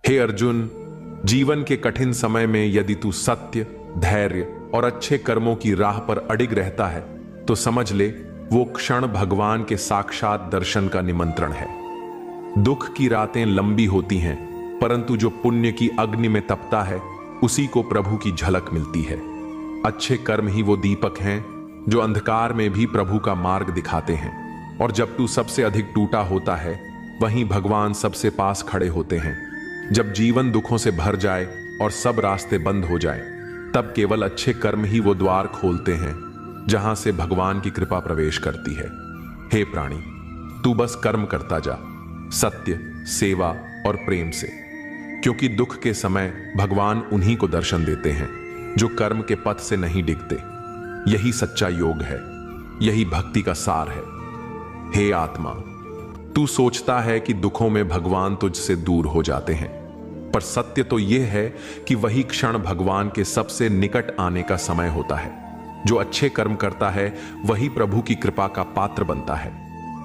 हे अर्जुन, जीवन के कठिन समय में यदि तू सत्य, धैर्य और अच्छे कर्मों की राह पर अडिग रहता है तो समझ ले वो क्षण भगवान के साक्षात दर्शन का निमंत्रण है। दुख की रातें लंबी होती हैं, परंतु जो पुण्य की अग्नि में तपता है उसी को प्रभु की झलक मिलती है। अच्छे कर्म ही वो दीपक हैं जो अंधकार में भी प्रभु का मार्ग दिखाते हैं। और जब तू सबसे अधिक टूटा होता है वहीं भगवान सबसे पास खड़े होते हैं। जब जीवन दुखों से भर जाए और सब रास्ते बंद हो जाए, तब केवल अच्छे कर्म ही वो द्वार खोलते हैं जहां से भगवान की कृपा प्रवेश करती है। हे प्राणी, तू बस कर्म करता जा, सत्य, सेवा और प्रेम से, क्योंकि दुख के समय भगवान उन्हीं को दर्शन देते हैं जो कर्म के पथ से नहीं डिगते। यही सच्चा योग है, यही भक्ति का सार है। हे आत्मा, तू सोचता है कि दुखों में भगवान तुझसे दूर हो जाते हैं, पर सत्य तो यह है कि वही क्षण भगवान के सबसे निकट आने का समय होता है। जो अच्छे कर्म करता है वही प्रभु की कृपा का पात्र बनता है।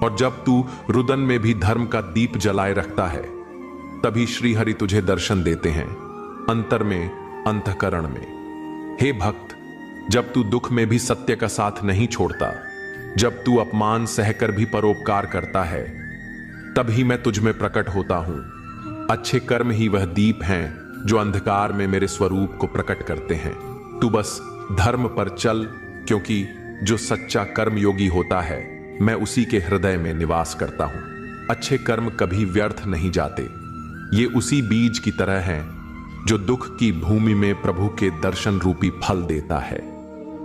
और जब तू रुदन में भी धर्म का दीप जलाए रखता है, तभी श्रीहरि तुझे दर्शन देते हैं, अंतर में, अंतःकरण में। हे भक्त, जब तू दुख में भी सत्य का साथ नहीं छोड़ता, जब तू अपमान सहकर भी परोपकार करता है, तभी मैं तुझ में प्रकट होता हूं। अच्छे कर्म ही वह दीप हैं जो अंधकार में मेरे स्वरूप को प्रकट करते हैं। तू बस धर्म पर चल, क्योंकि जो सच्चा कर्म योगी होता है मैं उसी के हृदय में निवास करता हूं। अच्छे कर्म कभी व्यर्थ नहीं जाते। ये उसी बीज की तरह हैं जो दुख की भूमि में प्रभु के दर्शन रूपी फल देता है।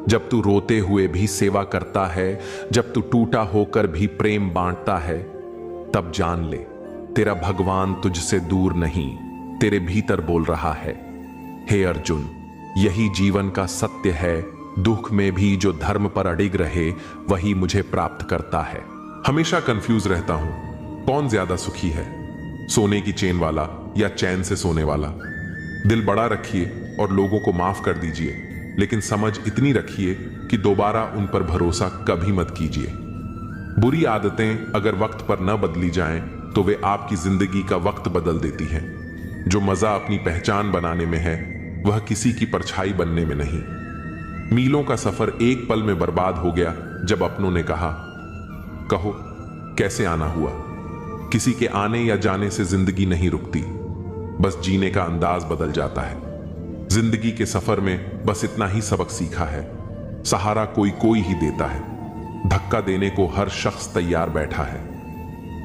जब तू रोते हुए भी सेवा करता है, जब तू टूटा होकर भी प्रेम बांटता है, तब जान ले तेरा भगवान तुझसे दूर नहीं, तेरे भीतर बोल रहा है। हे अर्जुन, यही जीवन का सत्य है। दुख में भी जो धर्म पर अडिग रहे वही मुझे प्राप्त करता है। हमेशा कंफ्यूज रहता हूं, कौन ज्यादा सुखी है, सोने की चेन वाला या चैन से सोने वाला। दिल बड़ा रखिए और लोगों को माफ कर दीजिए, लेकिन समझ इतनी रखिए कि दोबारा उन पर भरोसा कभी मत कीजिए। बुरी आदतें अगर वक्त पर न बदली जाएं तो वे आपकी जिंदगी का वक्त बदल देती हैं। जो मजा अपनी पहचान बनाने में है वह किसी की परछाई बनने में नहीं। मीलों का सफर एक पल में बर्बाद हो गया जब अपनों ने कहा, कहो कैसे आना हुआ। किसी के आने या जाने से जिंदगी नहीं रुकती, बस जीने का अंदाज बदल जाता है। जिंदगी के सफर में बस इतना ही सबक सीखा है, सहारा कोई कोई ही देता है, धक्का देने को हर शख्स तैयार बैठा है।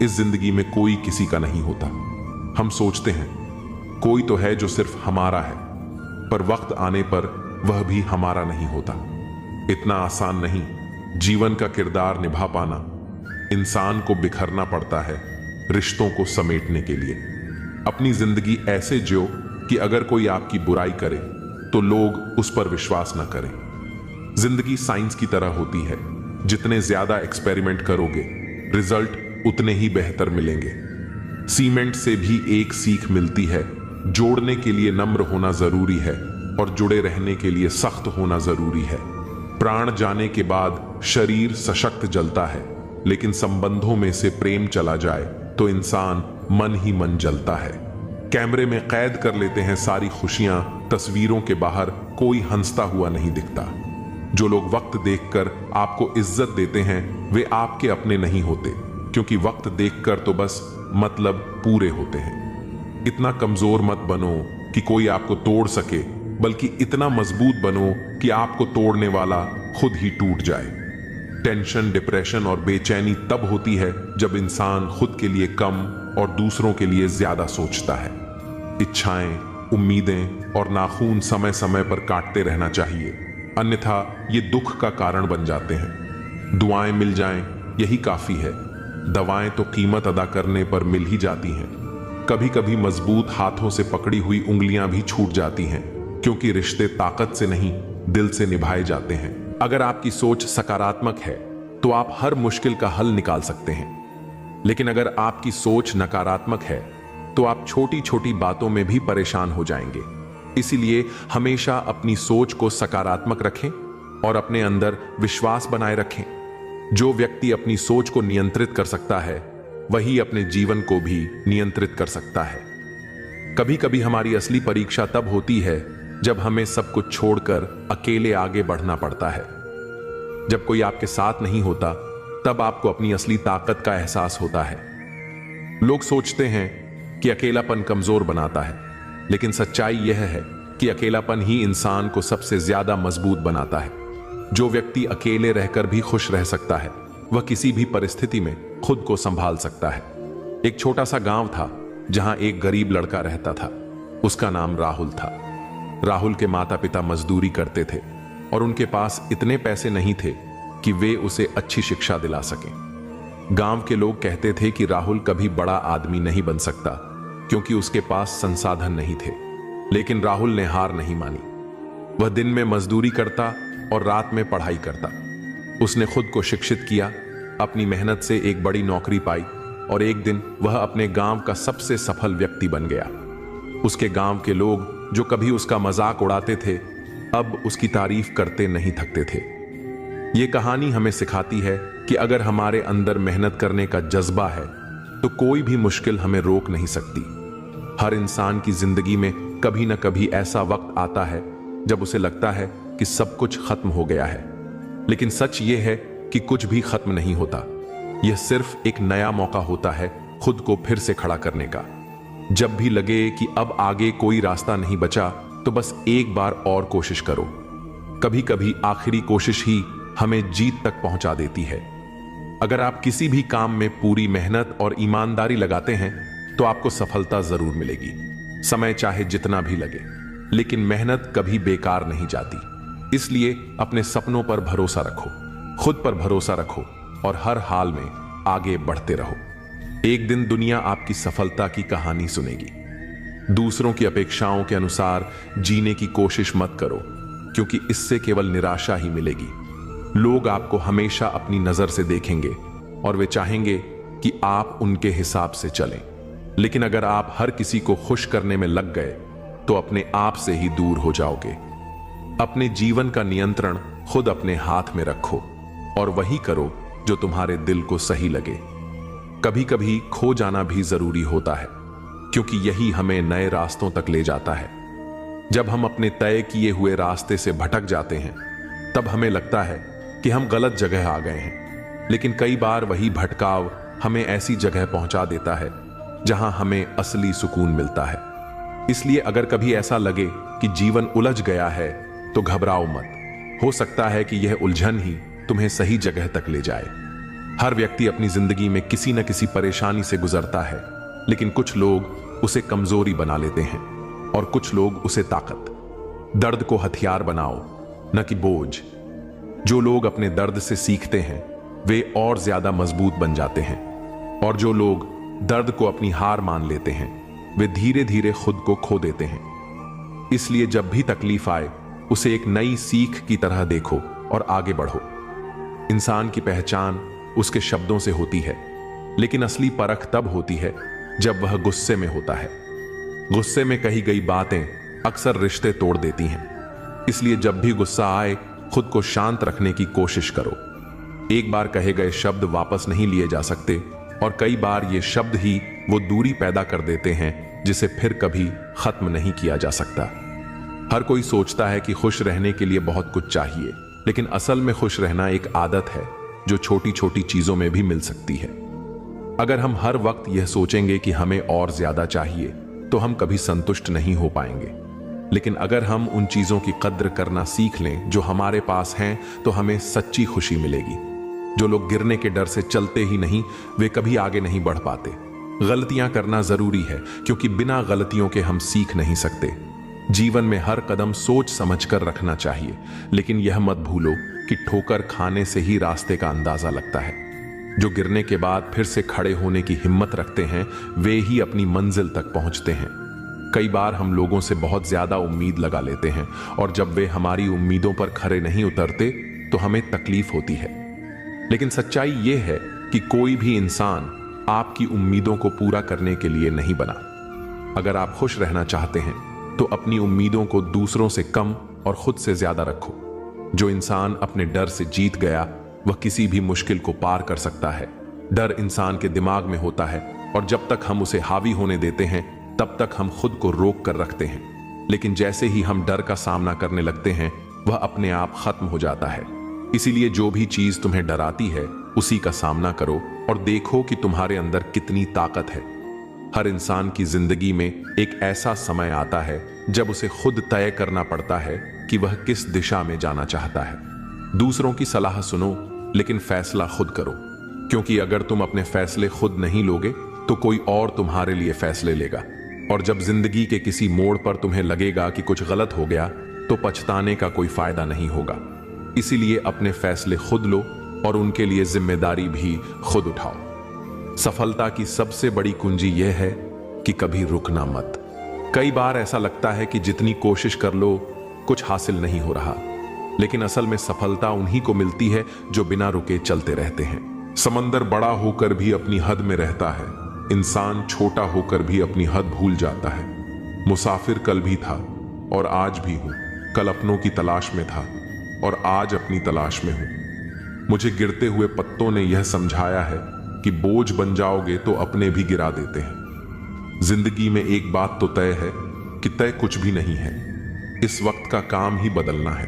इस जिंदगी में कोई किसी का नहीं होता। हम सोचते हैं कोई तो है जो सिर्फ हमारा है, पर वक्त आने पर वह भी हमारा नहीं होता। इतना आसान नहीं जीवन का किरदार निभा पाना। इंसान को बिखरना पड़ता है रिश्तों को समेटने के लिए। अपनी जिंदगी ऐसे जियो कि अगर कोई आपकी बुराई करे तो लोग उस पर विश्वास न करें। जिंदगी साइंस की तरह होती है, जितने ज्यादा एक्सपेरिमेंट करोगे रिजल्ट उतने ही बेहतर मिलेंगे। सीमेंट से भी एक सीख मिलती है, जोड़ने के लिए नम्र होना जरूरी है और जुड़े रहने के लिए सख्त होना जरूरी है। प्राण जाने के बाद शरीर सशक्त जलता है, लेकिन संबंधों में से प्रेम चला जाए तो इंसान मन ही मन जलता है। कैमरे में कैद कर लेते हैं सारी खुशियां, तस्वीरों के बाहर कोई हंसता हुआ नहीं दिखता। जो लोग वक्त देखकर आपको इज्जत देते हैं वे आपके अपने नहीं होते, क्योंकि वक्त देखकर तो बस मतलब पूरे होते हैं। इतना कमजोर मत बनो कि कोई आपको तोड़ सके, बल्कि इतना मजबूत बनो कि आपको तोड़ने वाला खुद ही टूट जाए। टेंशन, डिप्रेशन और बेचैनी तब होती है जब इंसान खुद के लिए कम और दूसरों के लिए ज्यादा सोचता है। इच्छाएं, उम्मीदें और नाखून समय समय पर काटते रहना चाहिए, अन्यथा ये दुख का कारण बन जाते हैं। दुआएं मिल जाएं यही काफी है, दवाएं तो कीमत अदा करने पर मिल ही जाती हैं। कभी कभी मजबूत हाथों से पकड़ी हुई उंगलियां भी छूट जाती हैं, क्योंकि रिश्ते ताकत से नहीं दिल से निभाए जाते हैं। अगर आपकी सोच सकारात्मक है तो आप हर मुश्किल का हल निकाल सकते हैं, लेकिन अगर आपकी सोच नकारात्मक है तो आप छोटी छोटी बातों में भी परेशान हो जाएंगे। इसीलिए हमेशा अपनी सोच को सकारात्मक रखें और अपने अंदर विश्वास बनाए रखें। जो व्यक्ति अपनी सोच को नियंत्रित कर सकता है वही अपने जीवन को भी नियंत्रित कर सकता है। कभी कभी हमारी असली परीक्षा तब होती है जब हमें सब कुछ छोड़कर अकेले आगे बढ़ना पड़ता है। जब कोई आपके साथ नहीं होता, तब आपको अपनी असली ताकत का एहसास होता है। लोग सोचते हैं कि अकेलापन कमजोर बनाता है, लेकिन सच्चाई यह है कि अकेलापन ही इंसान को सबसे ज्यादा मजबूत बनाता है। जो व्यक्ति अकेले रहकर भी खुश रह सकता है, वह किसी भी परिस्थिति में खुद को संभाल सकता है। एक छोटा सा गांव था जहां एक गरीब लड़का रहता था। उसका नाम राहुल था। राहुल के माता पिता मजदूरी करते थे और उनके पास इतने पैसे नहीं थे कि वे उसे अच्छी शिक्षा दिला सकें। गांव के लोग कहते थे कि राहुल कभी बड़ा आदमी नहीं बन सकता क्योंकि उसके पास संसाधन नहीं थे। लेकिन राहुल ने हार नहीं मानी। वह दिन में मजदूरी करता और रात में पढ़ाई करता। उसने खुद को शिक्षित किया, अपनी मेहनत से एक बड़ी नौकरी पाई और एक दिन वह अपने गांव का सबसे सफल व्यक्ति बन गया। उसके गांव के लोग जो कभी उसका मजाक उड़ाते थे, अब उसकी तारीफ करते नहीं थकते थे। यह कहानी हमें सिखाती है कि अगर हमारे अंदर मेहनत करने का जज्बा है तो कोई भी मुश्किल हमें रोक नहीं सकती। हर इंसान की जिंदगी में कभी न कभी ऐसा वक्त आता है जब उसे लगता है कि सब कुछ खत्म हो गया है, लेकिन सच यह है कि कुछ भी खत्म नहीं होता। यह सिर्फ एक नया मौका होता है खुद को फिर से खड़ा करने का। जब भी लगे कि अब आगे कोई रास्ता नहीं बचा, तो बस एक बार और कोशिश करो। कभी कभी आखिरी कोशिश ही हमें जीत तक पहुंचा देती है। अगर आप किसी भी काम में पूरी मेहनत और ईमानदारी लगाते हैं तो आपको सफलता जरूर मिलेगी। समय चाहे जितना भी लगे, लेकिन मेहनत कभी बेकार नहीं जाती। इसलिए अपने सपनों पर भरोसा रखो, खुद पर भरोसा रखो और हर हाल में आगे बढ़ते रहो। एक दिन दुनिया आपकी सफलता की कहानी सुनेगी। दूसरों की अपेक्षाओं के अनुसार जीने की कोशिश मत करो, क्योंकि इससे केवल निराशा ही मिलेगी। लोग आपको हमेशा अपनी नजर से देखेंगे और वे चाहेंगे कि आप उनके हिसाब से चलें। लेकिन अगर आप हर किसी को खुश करने में लग गए तो अपने आप से ही दूर हो जाओगे। अपने जीवन का नियंत्रण खुद अपने हाथ में रखो और वही करो जो तुम्हारे दिल को सही लगे। कभी कभी खो जाना भी जरूरी होता है, क्योंकि यही हमें नए रास्तों तक ले जाता है। जब हम अपने तय किए हुए रास्ते से भटक जाते हैं, तब हमें लगता है कि हम गलत जगह आ गए हैं। लेकिन कई बार वही भटकाव हमें ऐसी जगह पहुंचा देता है जहां हमें असली सुकून मिलता है। इसलिए अगर कभी ऐसा लगे कि जीवन उलझ गया है तो घबराओ मत। हो सकता है कि यह उलझन ही तुम्हें सही जगह तक ले जाए। हर व्यक्ति अपनी जिंदगी में किसी न किसी परेशानी से गुजरता है, लेकिन कुछ लोग उसे कमजोरी बना लेते हैं और कुछ लोग उसे ताकत। दर्द को हथियार बनाओ, न कि बोझ। जो लोग अपने दर्द से सीखते हैं वे और ज्यादा मजबूत बन जाते हैं, और जो लोग दर्द को अपनी हार मान लेते हैं वे धीरे धीरे खुद को खो देते हैं। इसलिए जब भी तकलीफ आए उसे एक नई सीख की तरह देखो और आगे बढ़ो। इंसान की पहचान उसके शब्दों से होती है, लेकिन असली परख तब होती है जब वह गुस्से में होता है। गुस्से में कही गई बातें अक्सर रिश्ते तोड़ देती हैं। इसलिए जब भी गुस्सा आए खुद को शांत रखने की कोशिश करो। एक बार कहे गए शब्द वापस नहीं लिए जा सकते, और कई बार ये शब्द ही वो दूरी पैदा कर देते हैं जिसे फिर कभी खत्म नहीं किया जा सकता। हर कोई सोचता है कि खुश रहने के लिए बहुत कुछ चाहिए, लेकिन असल में खुश रहना एक आदत है जो छोटी छोटी चीजों में भी मिल सकती है। अगर हम हर वक्त यह सोचेंगे कि हमें और ज्यादा चाहिए तो हम कभी संतुष्ट नहीं हो पाएंगे। लेकिन अगर हम उन चीजों की कद्र करना सीख लें जो हमारे पास हैं, तो हमें सच्ची खुशी मिलेगी। जो लोग गिरने के डर से चलते ही नहीं, वे कभी आगे नहीं बढ़ पाते। गलतियां करना जरूरी है, क्योंकि बिना गलतियों के हम सीख नहीं सकते। जीवन में हर कदम सोच समझकर रखना चाहिए, लेकिन यह मत भूलो कि ठोकर खाने से ही रास्ते का अंदाजा लगता है। जो गिरने के बाद फिर से खड़े होने की हिम्मत रखते हैं वे ही अपनी मंजिल तक पहुंचते हैं। कई बार हम लोगों से बहुत ज्यादा उम्मीद लगा लेते हैं, और जब वे हमारी उम्मीदों पर खरे नहीं उतरते तो हमें तकलीफ होती है। लेकिन सच्चाई यह है कि कोई भी इंसान आपकी उम्मीदों को पूरा करने के लिए नहीं बना। अगर आप खुश रहना चाहते हैं तो अपनी उम्मीदों को दूसरों से कम और खुद से ज्यादा रखो। जो इंसान अपने डर से जीत गया वह किसी भी मुश्किल को पार कर सकता है। डर इंसान के दिमाग में होता है, और जब तक हम उसे हावी होने देते हैं तब तक हम खुद को रोक कर रखते हैं, लेकिन जैसे ही हम डर का सामना करने लगते हैं वह अपने आप खत्म हो जाता है। इसीलिए जो भी चीज तुम्हें डराती है उसी का सामना करो और देखो कि तुम्हारे अंदर कितनी ताकत है। हर इंसान की जिंदगी में एक ऐसा समय आता है जब उसे खुद तय करना पड़ता है कि वह किस दिशा में जाना चाहता है। दूसरों की सलाह सुनो लेकिन फैसला खुद करो, क्योंकि अगर तुम अपने फैसले खुद नहीं लोगे तो कोई और तुम्हारे लिए फैसले लेगा। और जब जिंदगी के किसी मोड़ पर तुम्हें लगेगा कि कुछ गलत हो गया तो पछताने का कोई फायदा नहीं होगा। इसीलिए अपने फैसले खुद लो और उनके लिए जिम्मेदारी भी खुद उठाओ। सफलता की सबसे बड़ी कुंजी यह है कि कभी रुकना मत। कई बार ऐसा लगता है कि जितनी कोशिश कर लो कुछ हासिल नहीं हो रहा, लेकिन असल में सफलता उन्हीं को मिलती है जो बिना रुके चलते रहते हैं। समंदर बड़ा होकर भी अपनी हद में रहता है, इंसान छोटा होकर भी अपनी हद भूल जाता है। मुसाफिर कल भी था और आज भी हूं, कल अपनों की तलाश में था और आज अपनी तलाश में हूं। मुझे गिरते हुए पत्तों ने यह समझाया है कि बोझ बन जाओगे तो अपने भी गिरा देते हैं। जिंदगी में एक बात तो तय है कि तय कुछ भी नहीं है, इस वक्त का काम ही बदलना है।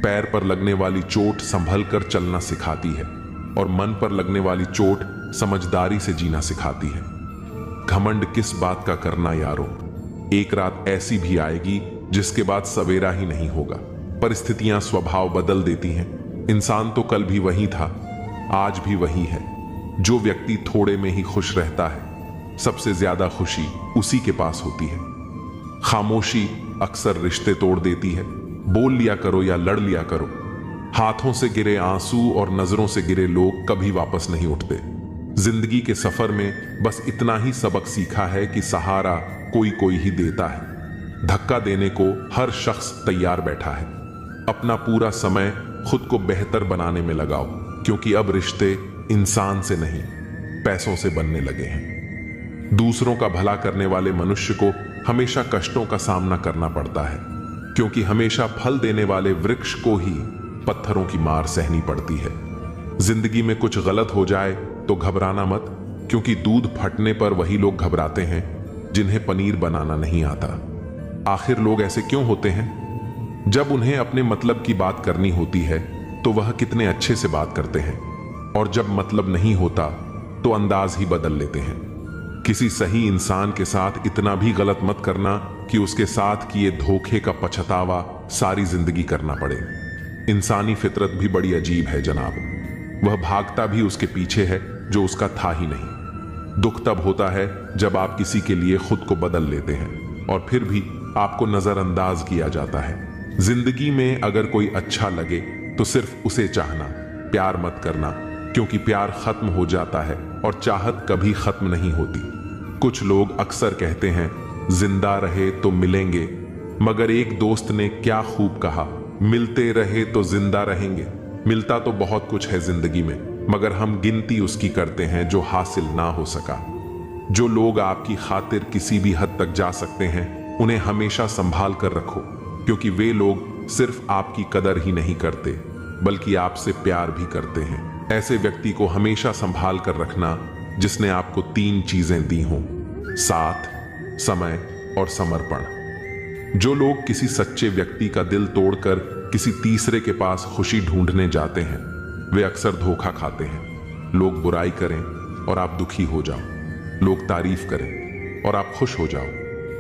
पैर पर लगने वाली चोट संभल कर चलना सिखाती है और मन पर लगने वाली चोट समझदारी से जीना सिखाती है। घमंड किस बात का करना यारो, एक रात ऐसी भी आएगी जिसके बाद सवेरा ही नहीं होगा। परिस्थितियां स्वभाव बदल देती हैं, इंसान तो कल भी वही था, आज भी वही है। जो व्यक्ति थोड़े में ही खुश रहता है, सबसे ज्यादा खुशी उसी के पास होती है। खामोशी अक्सर रिश्ते तोड़ देती है। बोल लिया करो या लड़ लिया करो। हाथों से गिरे आंसू और नजरों से गिरे लोग कभी वापस नहीं उठते। जिंदगी के सफर में बस इतना ही सबक सीखा है कि सहारा कोई कोई ही देता है, धक्का देने को हर शख्स तैयार बैठा है। अपना पूरा समय खुद को बेहतर बनाने में लगाओ, क्योंकि अब रिश्ते इंसान से नहीं पैसों से बनने लगे हैं। दूसरों का भला करने वाले मनुष्य को हमेशा कष्टों का सामना करना पड़ता है, क्योंकि हमेशा फल देने वाले वृक्ष को ही पत्थरों की मार सहनी पड़ती है। जिंदगी में कुछ गलत हो जाए तो घबराना मत, क्योंकि दूध फटने पर वही लोग घबराते हैं जिन्हें पनीर बनाना नहीं आता। आखिर लोग ऐसे क्यों होते हैं? जब उन्हें अपने मतलब की बात करनी होती है तो वह कितने अच्छे से बात करते हैं, और जब मतलब नहीं होता तो अंदाज ही बदल लेते हैं। किसी सही इंसान के साथ इतना भी गलत मत करना कि उसके साथ किए धोखे का पछतावा सारी जिंदगी करना पड़े। इंसानी फितरत भी बड़ी अजीब है जनाब, वह भागता भी उसके पीछे है जो उसका था ही नहीं। दुख तब होता है जब आप किसी के लिए खुद को बदल लेते हैं और फिर भी आपको नजरअंदाज किया जाता है। जिंदगी में अगर कोई अच्छा लगे तो सिर्फ उसे चाहना, प्यार मत करना, क्योंकि प्यार खत्म हो जाता है और चाहत कभी खत्म नहीं होती। कुछ लोग अक्सर कहते हैं जिंदा रहे तो मिलेंगे, मगर एक दोस्त ने क्या खूब कहा, मिलते रहे तो जिंदा रहेंगे। मिलता तो बहुत कुछ है जिंदगी में, मगर हम गिनती उसकी करते हैं जो हासिल ना हो सका। जो लोग आपकी खातिर किसी भी हद तक जा सकते हैं उन्हें हमेशा संभाल कर रखो, क्योंकि वे लोग सिर्फ आपकी कदर ही नहीं करते बल्कि आपसे प्यार भी करते हैं। ऐसे व्यक्ति को हमेशा संभाल कर रखना जिसने आपको 3 चीजें दी हों, साथ, समय और समर्पण। जो लोग किसी सच्चे व्यक्ति का दिल तोड़कर किसी तीसरे के पास खुशी ढूंढने जाते हैं वे अक्सर धोखा खाते हैं। लोग बुराई करें और आप दुखी हो जाओ, लोग तारीफ करें और आप खुश हो जाओ,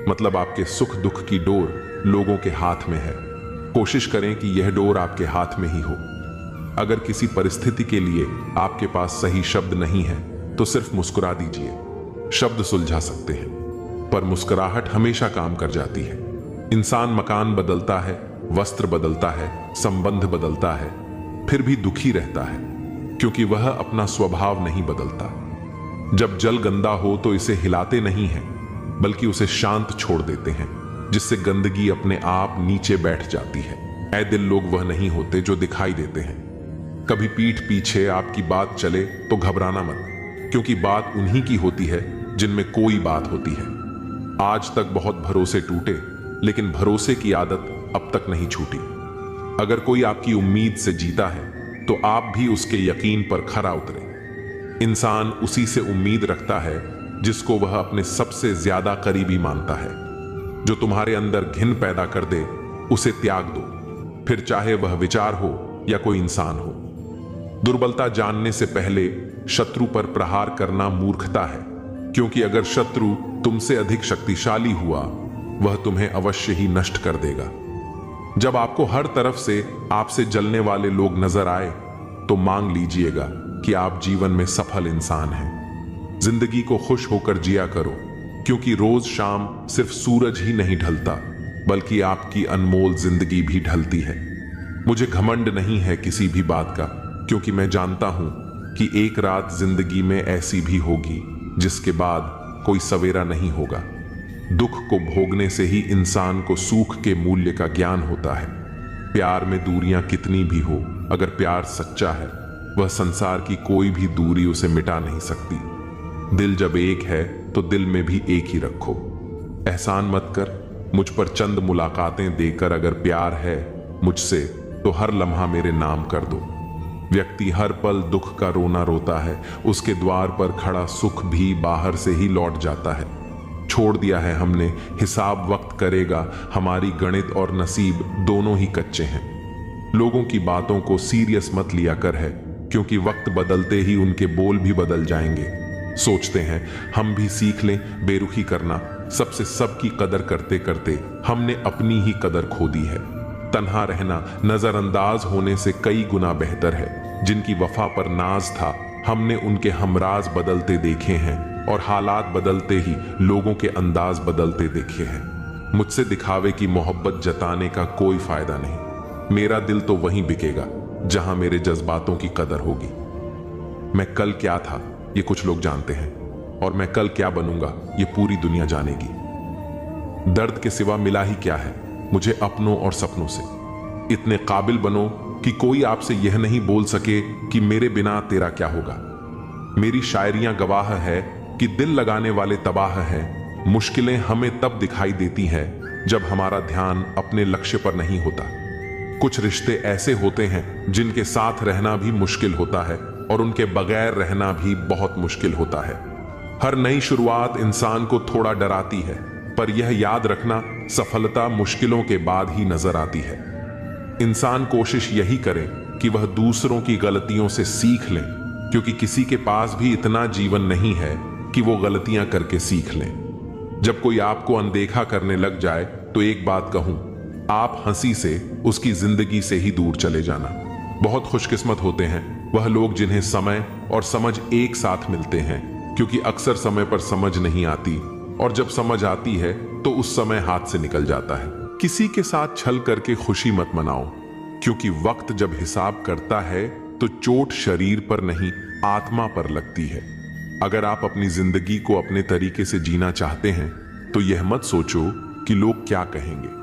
मतलब आपके सुख दुख की डोर लोगों के हाथ में है। कोशिश करें कि यह डोर आपके हाथ में ही हो। अगर किसी परिस्थिति के लिए आपके पास सही शब्द नहीं है तो सिर्फ मुस्कुरा दीजिए। शब्द सुलझा सकते हैं पर मुस्कुराहट हमेशा काम कर जाती है। इंसान मकान बदलता है, वस्त्र बदलता है, संबंध बदलता है, फिर भी दुखी रहता है, क्योंकि वह अपना स्वभाव नहीं बदलता। जब जल गंदा हो तो इसे हिलाते नहीं हैं बल्कि उसे शांत छोड़ देते हैं, जिससे गंदगी अपने आप नीचे बैठ जाती है। ऐ दिल लोग वह नहीं होते जो दिखाई देते हैं। कभी पीठ पीछे आपकी बात चले तो घबराना मत, क्योंकि बात उन्हीं की होती है जिनमें कोई बात होती है। आज तक बहुत भरोसे टूटे, लेकिन भरोसे की आदत अब तक नहीं छूटी। अगर कोई आपकी उम्मीद से जीता है तो आप भी उसके यकीन पर खरा उतरे। इंसान उसी से उम्मीद रखता है जिसको वह अपने सबसे ज्यादा करीबी मानता है। जो तुम्हारे अंदर घिन पैदा कर दे उसे त्याग दो, फिर चाहे वह विचार हो या कोई इंसान हो। दुर्बलता जानने से पहले शत्रु पर प्रहार करना मूर्खता है, क्योंकि अगर शत्रु तुमसे अधिक शक्तिशाली हुआ वह तुम्हें अवश्य ही नष्ट कर देगा। जब आपको हर तरफ से आपसे जलने वाले लोग नजर आए तो मांग लीजिएगा कि आप जीवन में सफल इंसान हैं। जिंदगी को खुश होकर जिया करो, क्योंकि रोज शाम सिर्फ सूरज ही नहीं ढलता बल्कि आपकी अनमोल जिंदगी भी ढलती है। मुझे घमंड नहीं है किसी भी बात का, क्योंकि मैं जानता हूं कि एक रात जिंदगी में ऐसी भी होगी जिसके बाद कोई सवेरा नहीं होगा। दुख को भोगने से ही इंसान को सुख के मूल्य का ज्ञान होता है। प्यार में दूरियां कितनी भी हो, अगर प्यार सच्चा है वह संसार की कोई भी दूरी उसे मिटा नहीं सकती। दिल जब एक है तो दिल में भी एक ही रखो। एहसान मत कर मुझ पर चंद मुलाकातें देकर, अगर प्यार है मुझसे तो हर लम्हा मेरे नाम कर दो। व्यक्ति हर पल दुख का रोना रोता है, उसके द्वार पर खड़ा सुख भी बाहर से ही लौट जाता है। छोड़ दिया है हमने, हिसाब वक्त करेगा, हमारी गणित और नसीब दोनों ही कच्चे हैं। लोगों की बातों को सीरियस मत लिया कर है, क्योंकि वक्त बदलते ही उनके बोल भी बदल जाएंगे। सोचते हैं हम भी सीख लें बेरुखी करना, सबसे सबकी कदर करते करते हमने अपनी ही कदर खो दी है। तन्हा रहना नजरअंदाज होने से कई गुना बेहतर है। जिनकी वफा पर नाज था हमने उनके हमराज बदलते देखे हैं, और हालात बदलते ही लोगों के अंदाज बदलते देखे हैं। मुझसे दिखावे की मोहब्बत जताने का कोई फायदा नहीं। मेरा दिल तो वहीं बिकेगा जहां मेरे जज्बातों की कदर होगी। मैं कल क्या था ये कुछ लोग जानते हैं, और मैं कल क्या बनूंगा ये पूरी दुनिया जानेगी। दर्द के सिवा मिला ही क्या है मुझे अपनों और सपनों से। इतने काबिल बनो कि कोई आपसे यह नहीं बोल सके कि मेरे बिना तेरा क्या होगा। मेरी शायरियां गवाह है कि दिल लगाने वाले तबाह हैं। मुश्किलें हमें तब दिखाई देती हैं जब हमारा ध्यान अपने लक्ष्य पर नहीं होता। कुछ रिश्ते ऐसे होते हैं जिनके साथ रहना भी मुश्किल होता है, और उनके बगैर रहना भी बहुत मुश्किल होता है। हर नई शुरुआत इंसान को थोड़ा डराती है, पर यह याद रखना सफलता मुश्किलों के बाद ही नजर आती है। इंसान कोशिश यही करे कि वह दूसरों की गलतियों से सीख लें, क्योंकि किसी के पास भी इतना जीवन नहीं है कि वो गलतियां करके सीख लें। जब कोई आपको अनदेखा करने लग जाए तो एक बात कहूं, आप हंसी से उसकी जिंदगी से ही दूर चले जाना। बहुत खुशकिस्मत होते हैं वह लोग जिन्हें समय और समझ एक साथ मिलते हैं, क्योंकि अक्सर समय पर समझ नहीं आती, और जब समझ आती है तो उस समय हाथ से निकल जाता है। किसी के साथ छल करके खुशी मत मनाओ, क्योंकि वक्त जब हिसाब करता है तो चोट शरीर पर नहीं आत्मा पर लगती है। अगर आप अपनी जिंदगी को अपने तरीके से जीना चाहते हैं तो यह मत सोचो कि लोग क्या कहेंगे।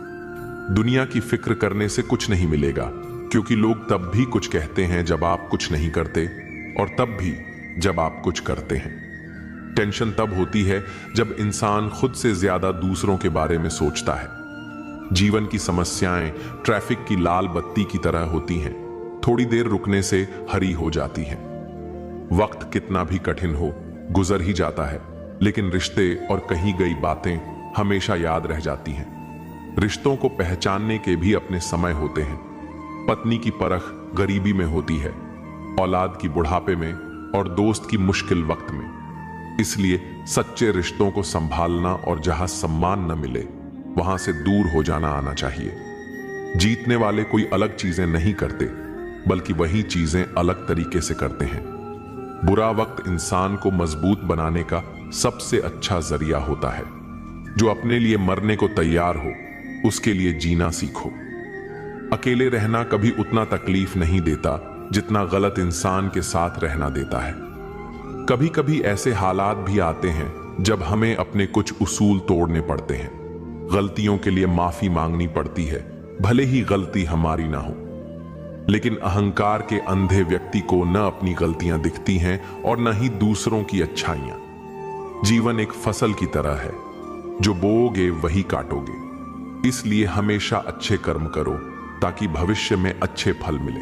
दुनिया की फिक्र करने से कुछ नहीं मिलेगा, क्योंकि लोग तब भी कुछ कहते हैं जब आप कुछ नहीं करते, और तब भी जब आप कुछ करते हैं। टेंशन तब होती है जब इंसान खुद से ज्यादा दूसरों के बारे में सोचता है। जीवन की समस्याएं ट्रैफिक की लाल बत्ती की तरह होती हैं, थोड़ी देर रुकने से हरी हो जाती हैं। वक्त कितना भी कठिन हो गुजर ही जाता है, लेकिन रिश्ते और कही गई बातें हमेशा याद रह जाती हैं। रिश्तों को पहचानने के भी अपने समय होते हैं। पत्नी की परख गरीबी में होती है, औलाद की बुढ़ापे में, और दोस्त की मुश्किल वक्त में। इसलिए सच्चे रिश्तों को संभालना, और जहां सम्मान न मिले वहां से दूर हो जाना आना चाहिए। जीतने वाले कोई अलग चीजें नहीं करते, बल्कि वही चीजें अलग तरीके से करते हैं। बुरा वक्त इंसान को मजबूत बनाने का सबसे अच्छा जरिया होता है। जो अपने लिए मरने को तैयार हो उसके लिए जीना सीखो। अकेले रहना कभी उतना तकलीफ नहीं देता जितना गलत इंसान के साथ रहना देता है। कभी कभी ऐसे हालात भी आते हैं जब हमें अपने कुछ उसूल तोड़ने पड़ते हैं। गलतियों के लिए माफी मांगनी पड़ती है, भले ही गलती हमारी ना हो। लेकिन अहंकार के अंधे व्यक्ति को न अपनी गलतियां दिखती हैं और न ही दूसरों की अच्छाइयां। जीवन एक फसल की तरह है, जो बोओगे वही काटोगे। इसलिए हमेशा अच्छे कर्म करो ताकि भविष्य में अच्छे फल मिले।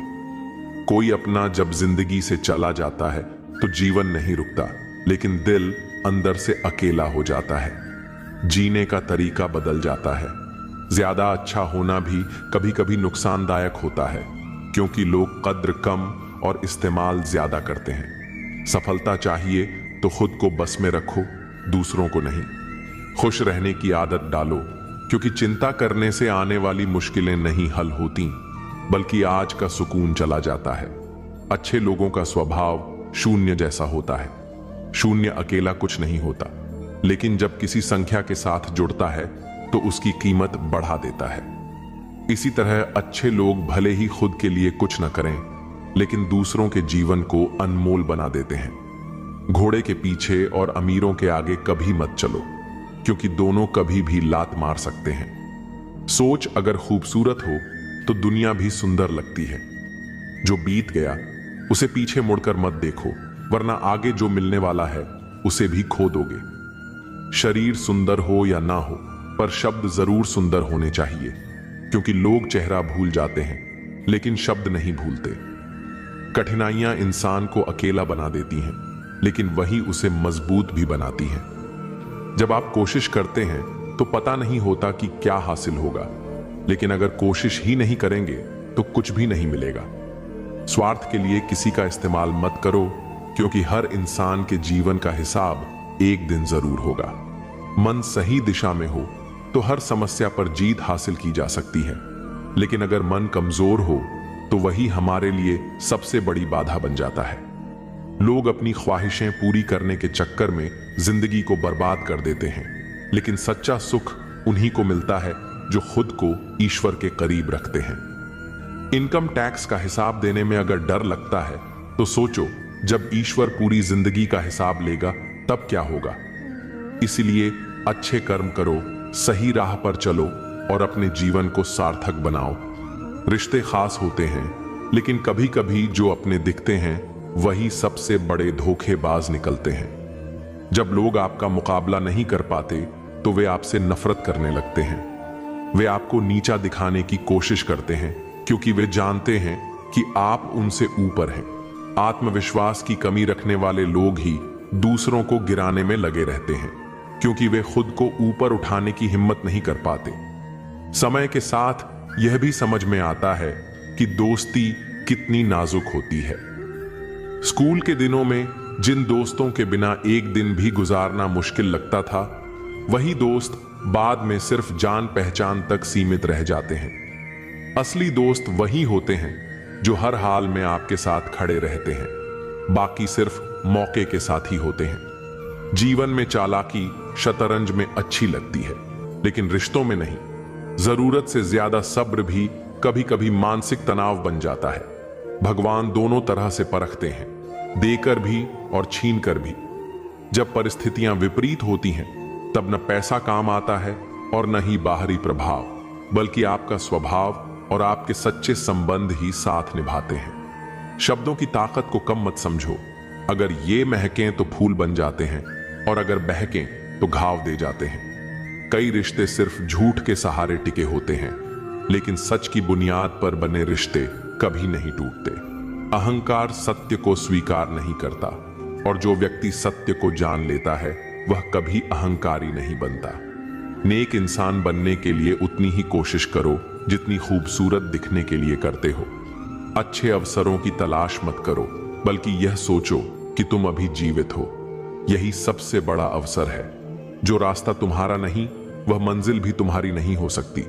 कोई अपना जब जिंदगी से चला जाता है तो जीवन नहीं रुकता, लेकिन दिल अंदर से अकेला हो जाता है। जीने का तरीका बदल जाता है। ज्यादा अच्छा होना भी कभी कभी नुकसानदायक होता है, क्योंकि लोग कद्र कम और इस्तेमाल ज्यादा करते हैं। सफलता चाहिए तो खुद को बस में रखो, दूसरों को नहीं। खुश रहने की आदत डालो, क्योंकि चिंता करने से आने वाली मुश्किलें नहीं हल होती, बल्कि आज का सुकून चला जाता है। अच्छे लोगों का स्वभाव शून्य जैसा होता है। शून्य अकेला कुछ नहीं होता, लेकिन जब किसी संख्या के साथ जुड़ता है तो उसकी कीमत बढ़ा देता है। इसी तरह अच्छे लोग भले ही खुद के लिए कुछ न करें, लेकिन दूसरों के जीवन को अनमोल बना देते हैं। घोड़े के पीछे और अमीरों के आगे कभी मत चलो, क्योंकि दोनों कभी भी लात मार सकते हैं। सोच अगर खूबसूरत हो तो दुनिया भी सुंदर लगती है। जो बीत गया उसे पीछे मुड़कर मत देखो, वरना आगे जो मिलने वाला है उसे भी खो दोगे। शरीर सुंदर हो या ना हो, पर शब्द जरूर सुंदर होने चाहिए, क्योंकि लोग चेहरा भूल जाते हैं लेकिन शब्द नहीं भूलते। कठिनाइयां इंसान को अकेला बना देती हैं, लेकिन वही उसे मजबूत भी बनाती हैं। जब आप कोशिश करते हैं तो पता नहीं होता कि क्या हासिल होगा, लेकिन अगर कोशिश ही नहीं करेंगे तो कुछ भी नहीं मिलेगा। स्वार्थ के लिए किसी का इस्तेमाल मत करो, क्योंकि हर इंसान के जीवन का हिसाब एक दिन जरूर होगा। मन सही दिशा में हो तो हर समस्या पर जीत हासिल की जा सकती है, लेकिन अगर मन कमजोर हो तो वही हमारे लिए सबसे बड़ी बाधा बन जाता है। लोग अपनी ख्वाहिशें पूरी करने के चक्कर में जिंदगी को बर्बाद कर देते हैं, लेकिन सच्चा सुख उन्हीं को मिलता है जो खुद को ईश्वर के करीब रखते हैं। इनकम टैक्स का हिसाब देने में अगर डर लगता है तो सोचो, जब ईश्वर पूरी जिंदगी का हिसाब लेगा तब क्या होगा। इसलिए अच्छे कर्म करो, सही राह पर चलो और अपने जीवन को सार्थक बनाओ। रिश्ते खास होते हैं, लेकिन कभी कभी जो अपने दिखते हैं वही सबसे बड़े धोखेबाज निकलते हैं। जब लोग आपका मुकाबला नहीं कर पाते तो वे आपसे नफरत करने लगते हैं। वे आपको नीचा दिखाने की कोशिश करते हैं, क्योंकि वे जानते हैं कि आप उनसे ऊपर हैं। आत्मविश्वास की कमी रखने वाले लोग ही दूसरों को गिराने में लगे रहते हैं, क्योंकि वे खुद को ऊपर उठाने की हिम्मत नहीं कर पाते। समय के साथ यह भी समझ में आता है कि दोस्ती कितनी नाजुक होती है। स्कूल के दिनों में जिन दोस्तों के बिना एक दिन भी गुजारना मुश्किल लगता था, वही दोस्त बाद में सिर्फ जान पहचान तक सीमित रह जाते हैं। असली दोस्त वही होते हैं जो हर हाल में आपके साथ खड़े रहते हैं, बाकी सिर्फ मौके के साथ ही होते हैं। जीवन में चालाकी शतरंज में अच्छी लगती है, लेकिन रिश्तों में नहीं। जरूरत से ज्यादा सब्र भी कभी कभी मानसिक तनाव बन जाता है। भगवान दोनों तरह से परखते हैं, देकर भी और छीन कर भी। जब परिस्थितियां विपरीत होती हैं, तब न पैसा काम आता है और न ही बाहरी प्रभाव, बल्कि आपका स्वभाव और आपके सच्चे संबंध ही साथ निभाते हैं। शब्दों की ताकत को कम मत समझो। अगर ये महकें तो फूल बन जाते हैं, और अगर बहकें तो घाव दे जाते हैं। कई रिश्ते सिर्फ झूठ के सहारे टिके होते हैं, लेकिन सच की बुनियाद पर बने रिश्ते कभी नहीं टूटते। अहंकार सत्य को स्वीकार नहीं करता, और जो व्यक्ति सत्य को जान लेता है वह कभी अहंकारी नहीं बनता। नेक इंसान बनने के लिए उतनी ही कोशिश करो जितनी खूबसूरत दिखने के लिए करते हो। अच्छे अवसरों की तलाश मत करो, बल्कि यह सोचो कि तुम अभी जीवित हो। यही सबसे बड़ा अवसर है। जो रास्ता तुम्हारा नहीं, वह मंजिल भी तुम्हारी नहीं हो सकती।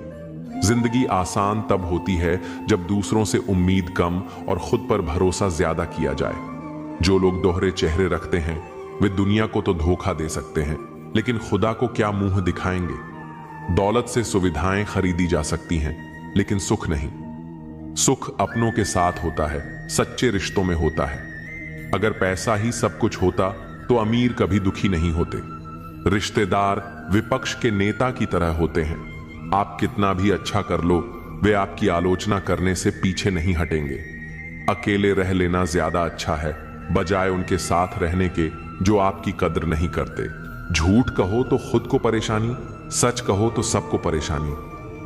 जिंदगी आसान तब होती है जब दूसरों से उम्मीद कम और खुद पर भरोसा ज्यादा किया जाए। जो लोग दोहरे चेहरे रखते हैं वे दुनिया को तो धोखा दे सकते हैं, लेकिन खुदा को क्या मुंह दिखाएंगे। दौलत से सुविधाएं खरीदी जा सकती हैं, लेकिन सुख नहीं। सुख अपनों के साथ होता है, सच्चे रिश्तों में होता है। अगर पैसा ही सब कुछ होता तो अमीर कभी दुखी नहीं होते। रिश्तेदार विपक्ष के नेता की तरह होते हैं। आप कितना भी अच्छा कर लो, वे आपकी आलोचना करने से पीछे नहीं हटेंगे। अकेले रह लेना ज्यादा अच्छा है, बजाय उनके साथ रहने के जो आपकी कद्र नहीं करते। झूठ कहो तो खुद को परेशानी, सच कहो तो सबको परेशानी।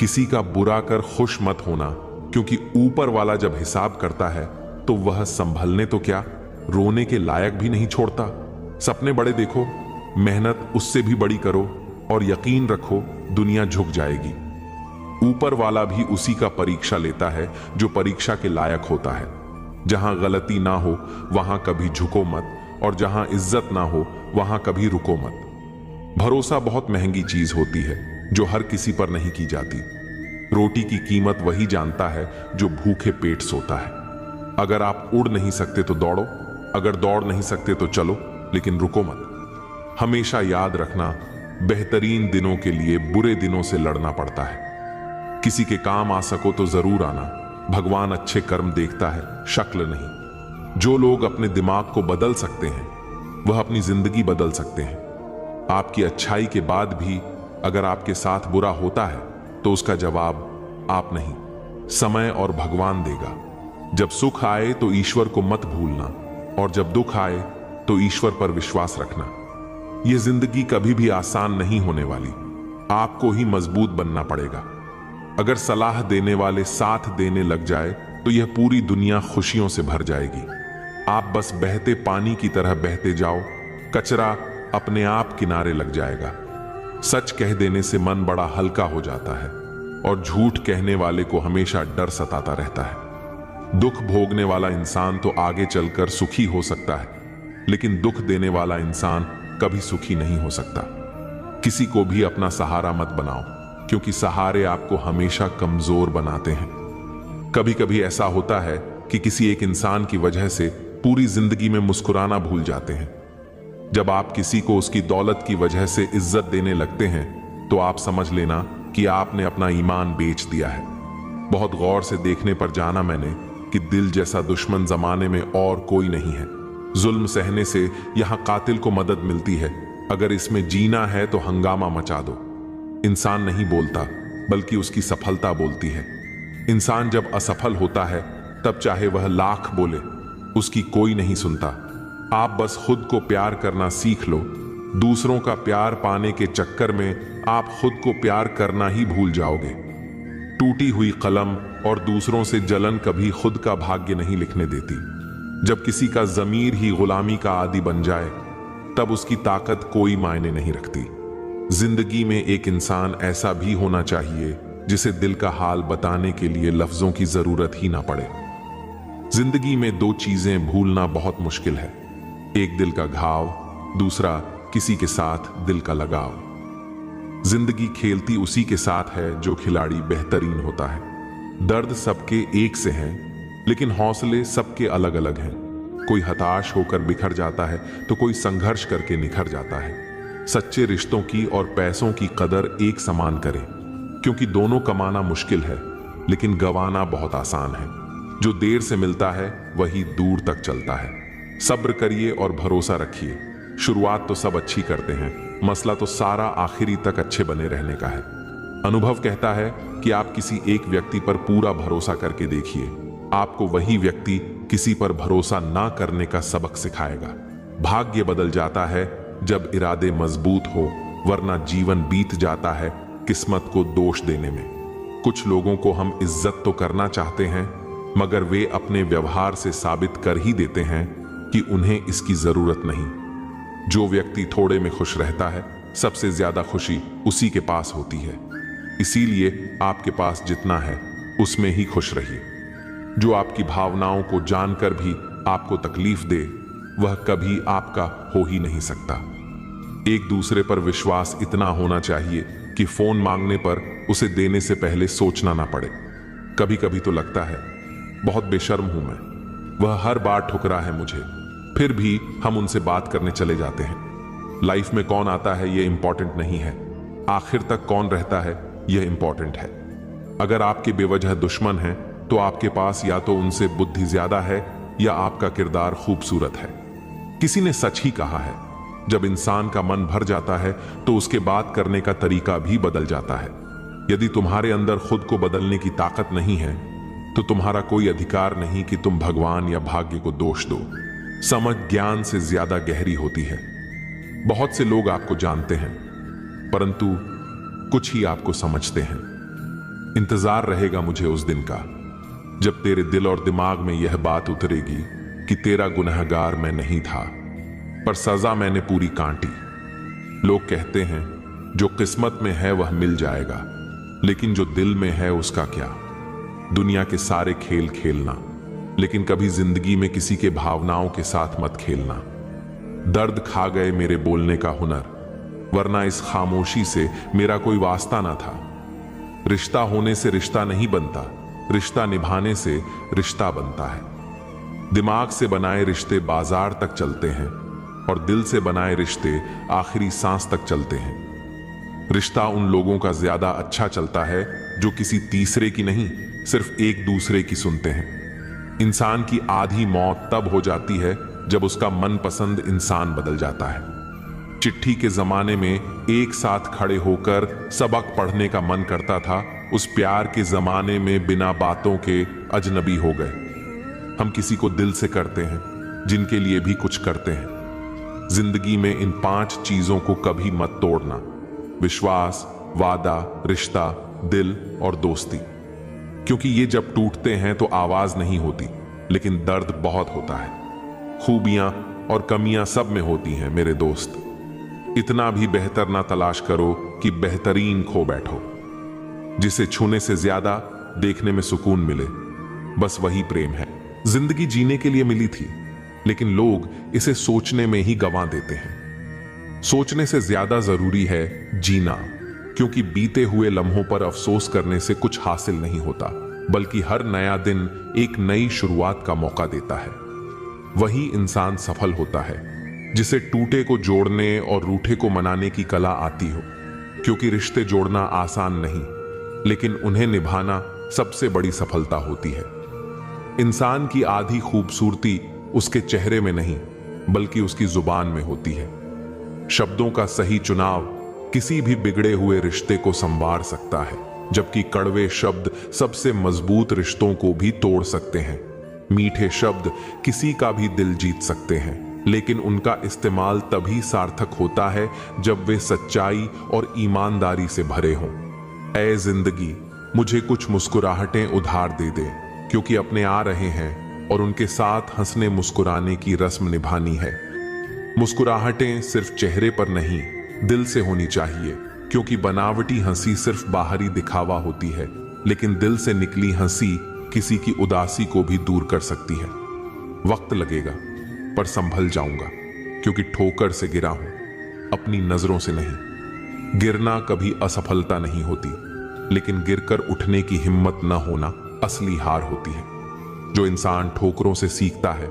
किसी का बुरा कर खुश मत होना, क्योंकि ऊपर वाला जब हिसाब करता है तो वह संभलने तो क्या, रोने के लायक भी नहीं छोड़ता। सपने बड़े देखो, मेहनत उससे भी बड़ी करो और यकीन रखो दुनिया झुक जाएगी। ऊपर वाला भी उसी का परीक्षा लेता है जो परीक्षा के लायक होता है। जहां गलती ना हो वहां कभी झुको मत, और जहां इज्जत ना हो वहां कभी रुको मत। भरोसा बहुत महंगी चीज होती है जो हर किसी पर नहीं की जाती। रोटी की कीमत वही जानता है जो भूखे पेट सोता है। अगर आप उड़ नहीं सकते तो दौड़ो, अगर दौड़ नहीं सकते तो चलो, लेकिन रुको मत। हमेशा याद रखना, बेहतरीन दिनों के लिए बुरे दिनों से लड़ना पड़ता है। किसी के काम आ सको तो जरूर आना। भगवान अच्छे कर्म देखता है, शक्ल नहीं। जो लोग अपने दिमाग को बदल सकते हैं वह अपनी जिंदगी बदल सकते हैं। आपकी अच्छाई के बाद भी अगर आपके साथ बुरा होता है तो उसका जवाब आप नहीं, समय और भगवान देगा। जब सुख आए तो ईश्वर को मत भूलना, और जब दुख आए तो ईश्वर पर विश्वास रखना। यह जिंदगी कभी भी आसान नहीं होने वाली, आपको ही मजबूत बनना पड़ेगा। अगर सलाह देने वाले साथ देने लग जाए तो यह पूरी दुनिया खुशियों से भर जाएगी। आप बस बहते पानी की तरह बहते जाओ, कचरा अपने आप किनारे लग जाएगा। सच कह देने से मन बड़ा हल्का हो जाता है, और झूठ कहने वाले को हमेशा डर सताता रहता है। दुख भोगने वाला इंसान तो आगे चलकर सुखी हो सकता है, लेकिन दुख देने वाला इंसान कभी सुखी नहीं हो सकता। किसी को भी अपना सहारा मत बनाओ, क्योंकि सहारे आपको हमेशा कमजोर बनाते हैं। कभी कभी ऐसा होता है कि किसी एक इंसान की वजह से पूरी जिंदगी में मुस्कुराना भूल जाते हैं। जब आप किसी को उसकी दौलत की वजह से इज्जत देने लगते हैं तो आप समझ लेना कि आपने अपना ईमान बेच दिया है। बहुत गौर से देखने पर जाना मैंने कि दिल जैसा दुश्मन जमाने में और कोई नहीं है। जुल्म सहने से यहां कातिल को मदद मिलती है। अगर इसमें जीना है तो हंगामा मचा दो। इंसान नहीं बोलता, बल्कि उसकी सफलता बोलती है। इंसान जब असफल होता है तब चाहे वह लाख बोले, उसकी कोई नहीं सुनता। आप बस खुद को प्यार करना सीख लो। दूसरों का प्यार पाने के चक्कर में आप खुद को प्यार करना ही भूल जाओगे। टूटी हुई कलम और दूसरों से जलन कभी खुद का भाग्य नहीं लिखने देती। जब किसी का जमीर ही गुलामी का आदी बन जाए तब उसकी ताकत कोई मायने नहीं रखती। जिंदगी में एक इंसान ऐसा भी होना चाहिए जिसे दिल का हाल बताने के लिए लफ्जों की जरूरत ही ना पड़े। जिंदगी में दो चीजें भूलना बहुत मुश्किल है, एक दिल का घाव, दूसरा किसी के साथ दिल का लगाव। जिंदगी खेलती उसी के साथ है जो खिलाड़ी बेहतरीन होता है। दर्द सबके एक से हैं, लेकिन हौसले सबके अलग अलग हैं। कोई हताश होकर बिखर जाता है तो कोई संघर्ष करके निखर जाता है। सच्चे रिश्तों की और पैसों की कदर एक समान करें, क्योंकि दोनों कमाना मुश्किल है लेकिन गंवाना बहुत आसान है। जो देर से मिलता है वही दूर तक चलता है। सब्र करिए और भरोसा रखिए। शुरुआत तो सब अच्छी करते हैं, मसला तो सारा आखिरी तक अच्छे बने रहने का है। अनुभव कहता है कि आप किसी एक व्यक्ति पर पूरा भरोसा करके देखिए, आपको वही व्यक्ति किसी पर भरोसा ना करने का सबक सिखाएगा। भाग्य बदल जाता है जब इरादे मजबूत हो, वरना जीवन बीत जाता है किस्मत को दोष देने में। कुछ लोगों को हम इज्जत तो करना चाहते हैं, मगर वे अपने व्यवहार से साबित कर ही देते हैं कि उन्हें इसकी जरूरत नहीं। जो व्यक्ति थोड़े में खुश रहता है, सबसे ज्यादा खुशी उसी के पास होती है। इसीलिए आपके पास जितना है उसमें ही खुश रहिए। जो आपकी भावनाओं को जानकर भी आपको तकलीफ दे, वह कभी आपका हो ही नहीं सकता। एक दूसरे पर विश्वास इतना होना चाहिए कि फोन मांगने पर उसे देने से पहले सोचना ना पड़े। कभी कभी तो लगता है बहुत बेशर्म हूं मैं, वह हर बार ठुकरा है मुझे, फिर भी हम उनसे बात करने चले जाते हैं। लाइफ में कौन आता है यह इंपॉर्टेंट नहीं है, आखिर तक कौन रहता है यह इंपॉर्टेंट है। अगर आपके बेवजह दुश्मन हैं तो आपके पास या तो उनसे बुद्धि ज्यादा है या आपका किरदार खूबसूरत है। किसी ने सच ही कहा है, जब इंसान का मन भर जाता है तो उसके बात करने का तरीका भी बदल जाता है। यदि तुम्हारे अंदर खुद को बदलने की ताकत नहीं है तो तुम्हारा कोई अधिकार नहीं कि तुम भगवान या भाग्य को दोष दो। समझ ज्ञान से ज्यादा गहरी होती है। बहुत से लोग आपको जानते हैं, परंतु कुछ ही आपको समझते हैं। इंतजार रहेगा मुझे उस दिन का जब तेरे दिल और दिमाग में यह बात उतरेगी कि तेरा गुनहगार मैं नहीं था, पर सजा मैंने पूरी काटी। लोग कहते हैं जो किस्मत में है वह मिल जाएगा, लेकिन जो दिल में है उसका क्या। दुनिया के सारे खेल खेलना, लेकिन कभी जिंदगी में किसी के भावनाओं के साथ मत खेलना। दर्द खा गए मेरे बोलने का हुनर, वरना इस खामोशी से मेरा कोई वास्ता ना था। रिश्ता होने से रिश्ता नहीं बनता, रिश्ता निभाने से रिश्ता बनता है। दिमाग से बनाए रिश्ते बाजार तक चलते हैं और दिल से बनाए रिश्ते आखिरी सांस तक चलते हैं। रिश्ता उन लोगों का ज्यादा अच्छा चलता है जो किसी तीसरे की नहीं, सिर्फ एक दूसरे की सुनते हैं। इंसान की आधी मौत तब हो जाती है जब उसका मनपसंद इंसान बदल जाता है। चिट्ठी के जमाने में एक साथ खड़े होकर सबक पढ़ने का मन करता था, उस प्यार के जमाने में बिना बातों के अजनबी हो गए। हम किसी को दिल से करते हैं, जिनके लिए भी कुछ करते हैं। जिंदगी में इन 5 चीजों को कभी मत तोड़ना: विश्वास, वादा, रिश्ता, दिल और दोस्ती। क्योंकि ये जब टूटते हैं तो आवाज नहीं होती, लेकिन दर्द बहुत होता है। खूबियां और कमियां सब में होती हैं मेरे दोस्त। इतना भी बेहतर ना तलाश करो कि बेहतरीन खो बैठो। जिसे छूने से ज्यादा देखने में सुकून मिले, बस वही प्रेम है। जिंदगी जीने के लिए मिली थी, लेकिन लोग इसे सोचने में ही गंवा देते हैं। सोचने से ज्यादा जरूरी है जीना, क्योंकि बीते हुए लम्हों पर अफसोस करने से कुछ हासिल नहीं होता, बल्कि हर नया दिन एक नई शुरुआत का मौका देता है। वही इंसान सफल होता है जिसे टूटे को जोड़ने और रूठे को मनाने की कला आती हो। क्योंकि रिश्ते जोड़ना आसान नहीं, लेकिन उन्हें निभाना सबसे बड़ी सफलता होती है। इंसान की आधी खूबसूरती उसके चेहरे में नहीं, बल्कि उसकी जुबान में होती है। शब्दों का सही चुनाव किसी भी बिगड़े हुए रिश्ते को संवार सकता है, जबकि कड़वे शब्द सबसे मजबूत रिश्तों को भी तोड़ सकते हैं। मीठे शब्द किसी का भी दिल जीत सकते हैं, लेकिन उनका इस्तेमाल तभी सार्थक होता है जब वे सच्चाई और ईमानदारी से भरे हों। ऐ जिंदगी, मुझे कुछ मुस्कुराहटें उधार दे दे, क्योंकि अपने आ रहे हैं और उनके साथ हंसने मुस्कुराने की रस्म निभानी है। मुस्कुराहटें सिर्फ चेहरे पर नहीं, दिल से होनी चाहिए, क्योंकि बनावटी हंसी सिर्फ बाहरी दिखावा होती है, लेकिन दिल से निकली हंसी किसी की उदासी को भी दूर कर सकती है। वक्त लगेगा, पर संभल जाऊंगा, क्योंकि ठोकर से गिरा हूं, अपनी नजरों से नहीं। गिरना कभी असफलता नहीं होती, लेकिन गिरकर उठने की हिम्मत न होना असली हार होती है। जो इंसान ठोकरों से सीखता है,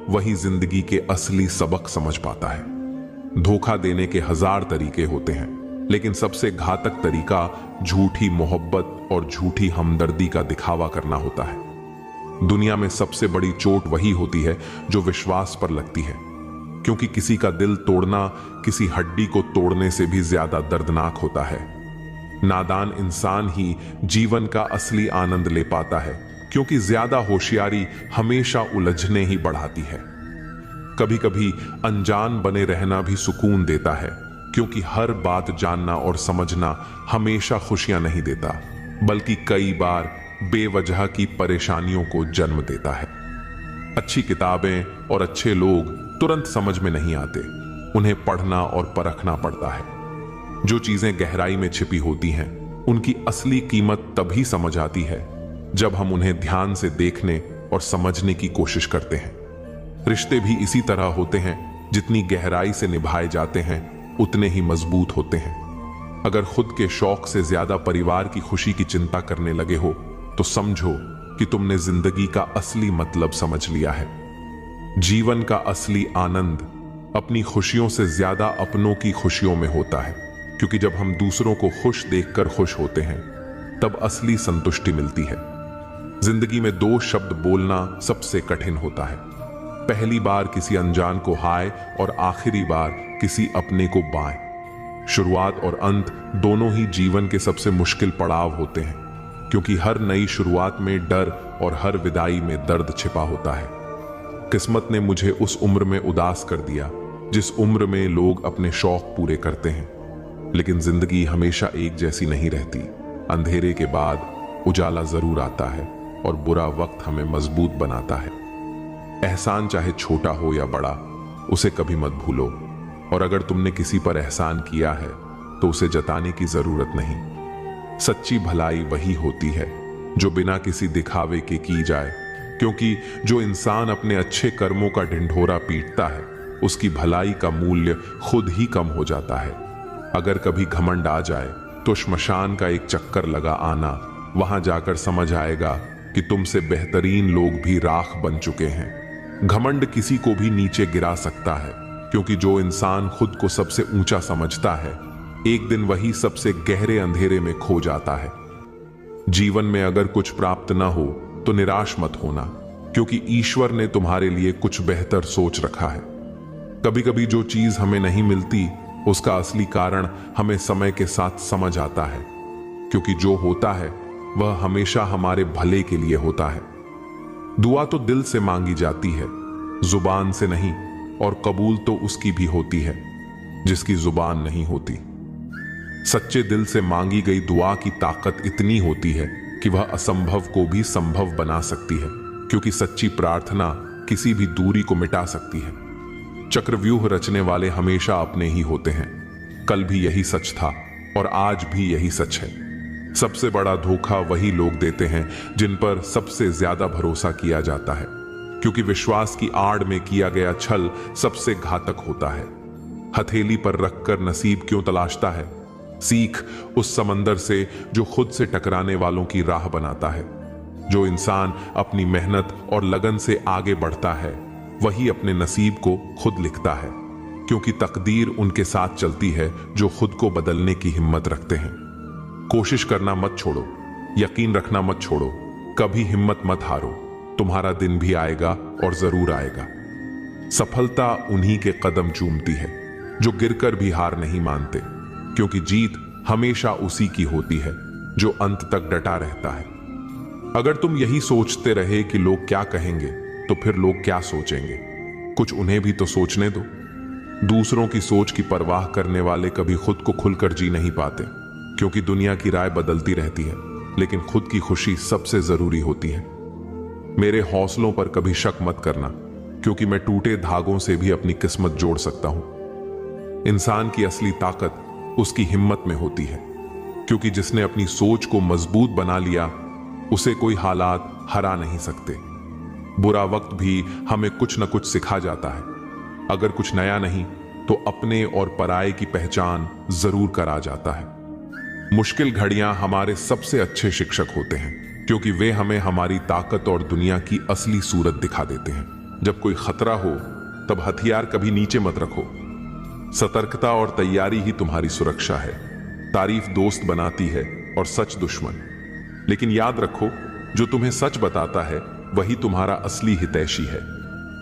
वही जिंदगी के असली सबक समझ पाता है। धोखा देने के 1000 तरीके होते हैं, लेकिन सबसे घातक तरीका झूठी मोहब्बत और झूठी हमदर्दी का दिखावा करना होता है। दुनिया में सबसे बड़ी चोट वही होती है जो विश्वास पर लगती है, क्योंकि किसी का दिल तोड़ना किसी हड्डी को तोड़ने से भी ज्यादा दर्दनाक होता है। नादान इंसान ही जीवन का असली आनंद ले पाता है, क्योंकि ज्यादा होशियारी हमेशा उलझने ही बढ़ाती है। कभी कभी अनजान बने रहना भी सुकून देता है, क्योंकि हर बात जानना और समझना हमेशा खुशियां नहीं देता, बल्कि कई बार बेवजह की परेशानियों को जन्म देता है। अच्छी किताबें और अच्छे लोग तुरंत समझ में नहीं आते, उन्हें पढ़ना और परखना पड़ता है। जो चीजें गहराई में छिपी होती हैं, उनकी असली कीमत तभी समझ आती है जब हम उन्हें ध्यान से देखने और समझने की कोशिश करते हैं। रिश्ते भी इसी तरह होते हैं, जितनी गहराई से निभाए जाते हैं उतने ही मजबूत होते हैं। अगर खुद के शौक से ज्यादा परिवार की खुशी की चिंता करने लगे हो, तो समझो कि तुमने जिंदगी का असली मतलब समझ लिया है। जीवन का असली आनंद अपनी खुशियों से ज्यादा अपनों की खुशियों में होता है, क्योंकि जब हम दूसरों को खुश देखकर खुश होते हैं, तब असली संतुष्टि मिलती है। जिंदगी में 2 शब्द बोलना सबसे कठिन होता है। पहली बार किसी अनजान को हाय और आखिरी बार किसी अपने को बाय। शुरुआत और अंत दोनों ही जीवन के सबसे मुश्किल पड़ाव होते हैं, क्योंकि हर नई शुरुआत में डर और हर विदाई में दर्द छिपा होता है। किस्मत ने मुझे उस उम्र में उदास कर दिया जिस उम्र में लोग अपने शौक पूरे करते हैं। लेकिन जिंदगी हमेशा एक जैसी नहीं रहती। अंधेरे के बाद उजाला जरूर आता है और बुरा वक्त हमें मजबूत बनाता है। एहसान चाहे छोटा हो या बड़ा, उसे कभी मत भूलो, और अगर तुमने किसी पर एहसान किया है तो उसे जताने की जरूरत नहीं। सच्ची भलाई वही होती है जो बिना किसी दिखावे के की जाए, क्योंकि जो इंसान अपने अच्छे कर्मों का ढिंढोरा पीटता है उसकी भलाई का मूल्य खुद ही कम हो जाता है। अगर कभी घमंड आ जाए तो श्मशान का एक चक्कर लगा आना, वहां जाकर समझ आएगा कि तुमसे बेहतरीन लोग भी राख बन चुके हैं। घमंड किसी को भी नीचे गिरा सकता है, क्योंकि जो इंसान खुद को सबसे ऊंचा समझता है एक दिन वही सबसे गहरे अंधेरे में खो जाता है। जीवन में अगर कुछ प्राप्त ना हो तो निराश मत होना, क्योंकि ईश्वर ने तुम्हारे लिए कुछ बेहतर सोच रखा है। कभी कभी जो चीज हमें नहीं मिलती उसका असली कारण हमें समय के साथ समझ आता है, क्योंकि जो होता है वह हमेशा हमारे भले के लिए होता है। दुआ तो दिल से मांगी जाती है, जुबान से नहीं, और कबूल तो उसकी भी होती है जिसकी जुबान नहीं होती। सच्चे दिल से मांगी गई दुआ की ताकत इतनी होती है कि वह असंभव को भी संभव बना सकती है, क्योंकि सच्ची प्रार्थना किसी भी दूरी को मिटा सकती है। चक्रव्यूह रचने वाले हमेशा अपने ही होते हैं। कल भी यही सच था और आज भी यही सच है। सबसे बड़ा धोखा वही लोग देते हैं जिन पर सबसे ज्यादा भरोसा किया जाता है, क्योंकि विश्वास की आड़ में किया गया छल सबसे घातक होता है। हथेली पर रखकर नसीब क्यों तलाशता है? सीख उस समंदर से जो खुद से टकराने वालों की राह बनाता है। जो इंसान अपनी मेहनत और लगन से आगे बढ़ता है वही अपने नसीब को खुद लिखता है, क्योंकि तकदीर उनके साथ चलती है जो खुद को बदलने की हिम्मत रखते हैं। कोशिश करना मत छोड़ो, यकीन रखना मत छोड़ो, कभी हिम्मत मत हारो। तुम्हारा दिन भी आएगा और जरूर आएगा। सफलता उन्हीं के कदम चूमती है जो गिरकर भी हार नहीं मानते, क्योंकि जीत हमेशा उसी की होती है जो अंत तक डटा रहता है। अगर तुम यही सोचते रहे कि लोग क्या कहेंगे तो फिर लोग क्या सोचेंगे, कुछ उन्हें भी तो सोचने दो। दूसरों की सोच की परवाह करने वाले कभी खुद को खुलकर जी नहीं पाते, क्योंकि दुनिया की राय बदलती रहती है, लेकिन खुद की खुशी सबसे जरूरी होती है। मेरे हौसलों पर कभी शक मत करना, क्योंकि मैं टूटे धागों से भी अपनी किस्मत जोड़ सकता हूं। इंसान की असली ताकत उसकी हिम्मत में होती है, क्योंकि जिसने अपनी सोच को मजबूत बना लिया उसे कोई हालात हरा नहीं सकते। बुरा वक्त भी हमें कुछ न कुछ सिखा जाता है। अगर कुछ नया नहीं तो अपने और पराये की पहचान जरूर करा जाता है। मुश्किल घड़ियां हमारे सबसे अच्छे शिक्षक होते हैं, क्योंकि वे हमें हमारी ताकत और दुनिया की असली सूरत दिखा देते हैं। जब कोई खतरा हो तब हथियार कभी नीचे मत रखो। सतर्कता और तैयारी ही तुम्हारी सुरक्षा है। तारीफ दोस्त बनाती है और सच दुश्मन। लेकिन याद रखो, जो तुम्हें सच बताता है वही तुम्हारा असली हितैषी है।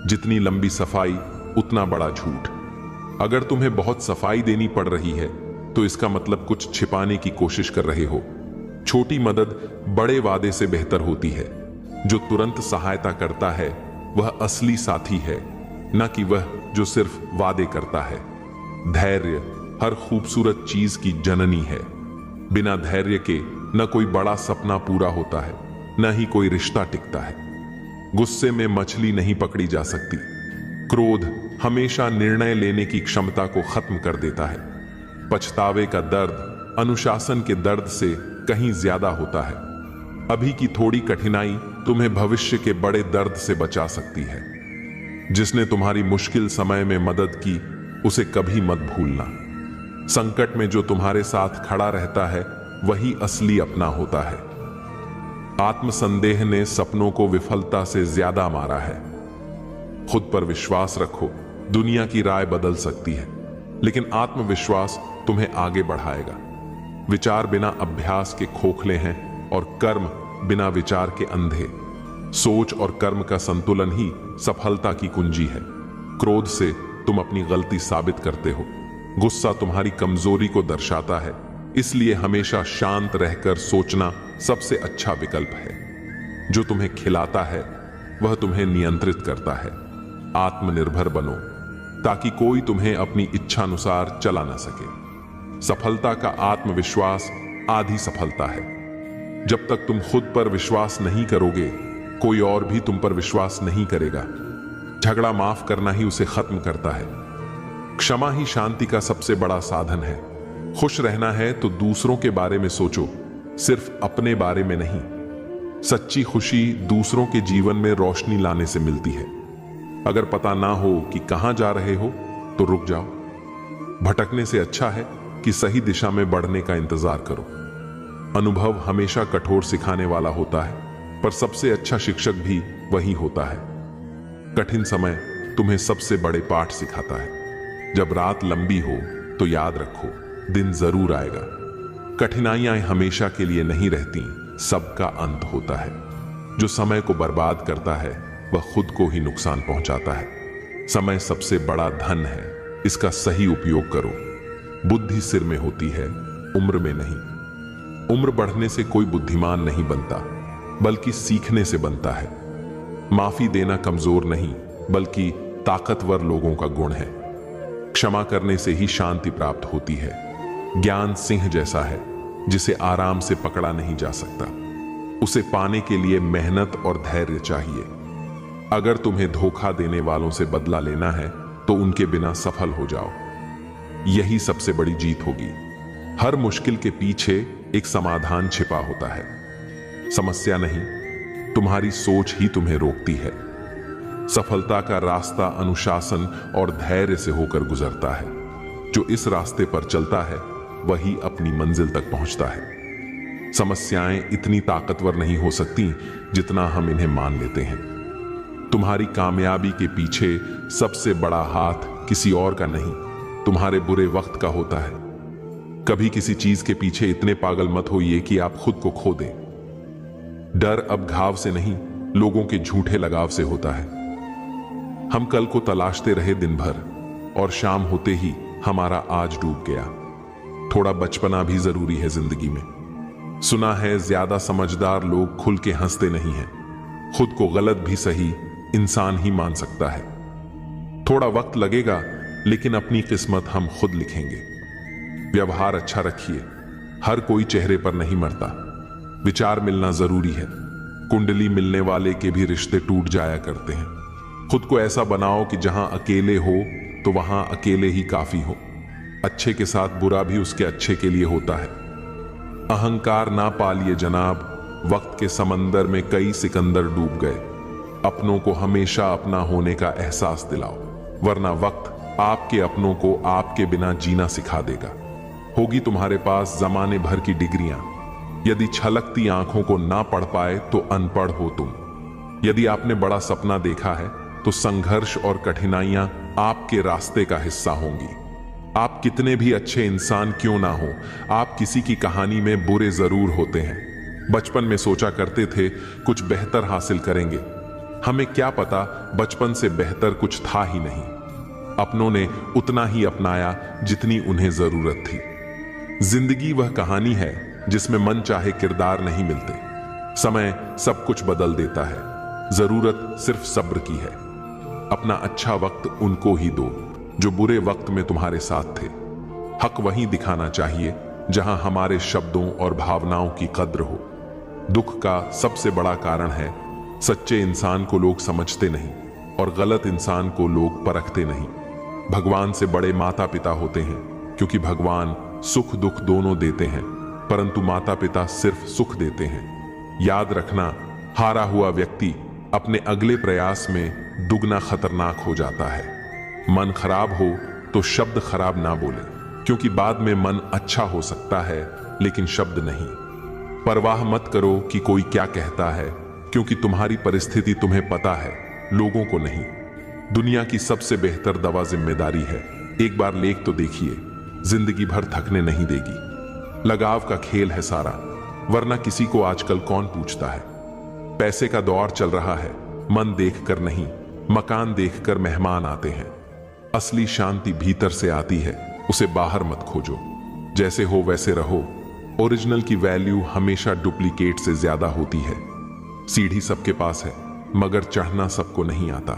जितनी लंबी सफाई उतना बड़ा झूठ। अगर तुम्हें बहुत सफाई देनी पड़ रही है तो इसका मतलब कुछ छिपाने की कोशिश कर रहे हो। छोटी मदद बड़े वादे से बेहतर होती है। जो तुरंत सहायता करता है वह असली साथी है, न कि वह जो सिर्फ वादे करता है। धैर्य हर खूबसूरत चीज की जननी है। बिना धैर्य के न कोई बड़ा सपना पूरा होता है, न ही कोई रिश्ता टिकता है। गुस्से में मछली नहीं पकड़ी जा सकती। क्रोध हमेशा निर्णय लेने की क्षमता को खत्म कर देता है। पछतावे का दर्द अनुशासन के दर्द से कहीं ज्यादा होता है। अभी की थोड़ी कठिनाई तुम्हें भविष्य के बड़े दर्द से बचा सकती है। जिसने तुम्हारी मुश्किल समय में मदद की उसे कभी मत भूलना। संकट में जो तुम्हारे साथ खड़ा रहता है वही असली अपना होता है। आत्मसंदेह ने सपनों को विफलता से ज्यादा मारा है। खुद पर विश्वास रखो। दुनिया की राय बदल सकती है, लेकिन आत्मविश्वास तुम्हें आगे बढ़ाएगा। विचार बिना अभ्यास के खोखले हैं और कर्म बिना विचार के अंधे। सोच और कर्म का संतुलन ही सफलता की कुंजी है। क्रोध से तुम अपनी गलती साबित करते हो। गुस्सा तुम्हारी कमजोरी को दर्शाता है, इसलिए हमेशा शांत रहकर सोचना सबसे अच्छा विकल्प है। जो तुम्हें खिलाता है वह तुम्हें नियंत्रित करता है। आत्मनिर्भर बनो ताकि कोई तुम्हें अपनी इच्छानुसार चला ना सके। सफलता का आत्मविश्वास आधी सफलता है। जब तक तुम खुद पर विश्वास नहीं करोगे, कोई और भी तुम पर विश्वास नहीं करेगा। झगड़ा माफ करना ही उसे खत्म करता है। क्षमा ही शांति का सबसे बड़ा साधन है। खुश रहना है तो दूसरों के बारे में सोचो, सिर्फ अपने बारे में नहीं। सच्ची खुशी दूसरों के जीवन में रोशनी लाने से मिलती है। अगर पता ना हो कि कहां जा रहे हो तो रुक जाओ। भटकने से अच्छा है कि सही दिशा में बढ़ने का इंतजार करो। अनुभव हमेशा कठोर सिखाने वाला होता है, पर सबसे अच्छा शिक्षक भी वही होता है। कठिन समय तुम्हें सबसे बड़े पाठ सिखाता है। जब रात लंबी हो तो याद रखो, दिन जरूर आएगा। कठिनाइयां हमेशा के लिए नहीं रहती, सबका अंत होता है। जो समय को बर्बाद करता है वह खुद को ही नुकसान पहुंचाता है। समय सबसे बड़ा धन है, इसका सही उपयोग करो। बुद्धि सिर में होती है, उम्र में नहीं। उम्र बढ़ने से कोई बुद्धिमान नहीं बनता, बल्कि सीखने से बनता है। माफी देना कमजोर नहीं, बल्कि ताकतवर लोगों का गुण है। क्षमा करने से ही शांति प्राप्त होती है। ज्ञान सिंह जैसा है, जिसे आराम से पकड़ा नहीं जा सकता। उसे पाने के लिए मेहनत और धैर्य चाहिए। अगर तुम्हें धोखा देने वालों से बदला लेना है तो उनके बिना सफल हो जाओ। यही सबसे बड़ी जीत होगी। हर मुश्किल के पीछे एक समाधान छिपा होता है। समस्या नहीं, तुम्हारी सोच ही तुम्हें रोकती है। सफलता का रास्ता अनुशासन और धैर्य से होकर गुजरता है। जो इस रास्ते पर चलता है वही अपनी मंजिल तक पहुंचता है। समस्याएं इतनी ताकतवर नहीं हो सकती जितना हम इन्हें मान लेते हैं। तुम्हारी कामयाबी के पीछे सबसे बड़ा हाथ किसी और का नहीं, तुम्हारे बुरे वक्त का होता है। कभी किसी चीज के पीछे इतने पागल मत होइए कि आप खुद को खो दें। डर अब घाव से नहीं, लोगों के झूठे लगाव से होता है। हम कल को तलाशते रहे दिन भर, और शाम होते ही हमारा आज डूब गया। थोड़ा बचपना भी जरूरी है जिंदगी में। सुना है ज्यादा समझदार लोग खुल के हंसते नहीं हैं। खुद को गलत भी सही इंसान ही मान सकता है। थोड़ा वक्त लगेगा, लेकिन अपनी किस्मत हम खुद लिखेंगे। व्यवहार अच्छा रखिए, हर कोई चेहरे पर नहीं मरता। विचार मिलना जरूरी है। कुंडली मिलने वाले के भी रिश्ते टूट जाया करते हैं। खुद को ऐसा बनाओ कि जहां अकेले हो तो वहां अकेले ही काफी हो। अच्छे के साथ बुरा भी उसके अच्छे के लिए होता है। अहंकार ना पालिए जनाब, वक्त के समंदर में कई सिकंदर डूब गए। अपनों को हमेशा अपना होने का एहसास दिलाओ, वरना वक्त आपके अपनों को आपके बिना जीना सिखा देगा। होगी तुम्हारे पास जमाने भर की डिग्रियां, यदि छलकती आंखों को ना पढ़ पाए तो अनपढ़ हो तुम। यदि आपने बड़ा सपना देखा है तो संघर्ष और कठिनाइयां आपके रास्ते का हिस्सा होंगी। आप कितने भी अच्छे इंसान क्यों ना हो, आप किसी की कहानी में बुरे जरूर होते हैं। बचपन में सोचा करते थे कुछ बेहतर हासिल करेंगे। हमें क्या पता बचपन से बेहतर कुछ था ही नहीं। अपनों ने उतना ही अपनाया जितनी उन्हें जरूरत थी। जिंदगी वह कहानी है जिसमें मन चाहे किरदार नहीं मिलते। समय सब कुछ बदल देता है, जरूरत सिर्फ सब्र की है। अपना अच्छा वक्त उनको ही दो जो बुरे वक्त में तुम्हारे साथ थे। हक वहीं दिखाना चाहिए जहां हमारे शब्दों और भावनाओं की कद्र हो। दुख का सबसे बड़ा कारण है सच्चे इंसान को लोग समझते नहीं और गलत इंसान को लोग परखते नहीं। भगवान से बड़े माता पिता होते हैं, क्योंकि भगवान सुख दुख दोनों देते हैं, परंतु माता पिता सिर्फ सुख देते हैं। याद रखना, हारा हुआ व्यक्ति अपने अगले प्रयास में दुगना खतरनाक हो जाता है। मन खराब हो तो शब्द खराब ना बोले, क्योंकि बाद में मन अच्छा हो सकता है लेकिन शब्द नहीं। परवाह मत करो कि कोई क्या कहता है, क्योंकि तुम्हारी परिस्थिति तुम्हें पता है, लोगों को नहीं। दुनिया की सबसे बेहतर दवा जिम्मेदारी है। एक बार लेख तो देखिए, जिंदगी भर थकने नहीं देगी। लगाव का खेल है सारा, वरना किसी को आजकल कौन पूछता है। पैसे का दौर चल रहा है, मन देखकर नहीं, मकान देखकर मेहमान आते हैं। असली शांति भीतर से आती है, उसे बाहर मत खोजो। जैसे हो वैसे रहो। ओरिजिनल की वैल्यू हमेशा डुप्लीकेट से ज्यादा होती है। सीढ़ी सबके पास है, मगर चढ़ना सबको नहीं आता।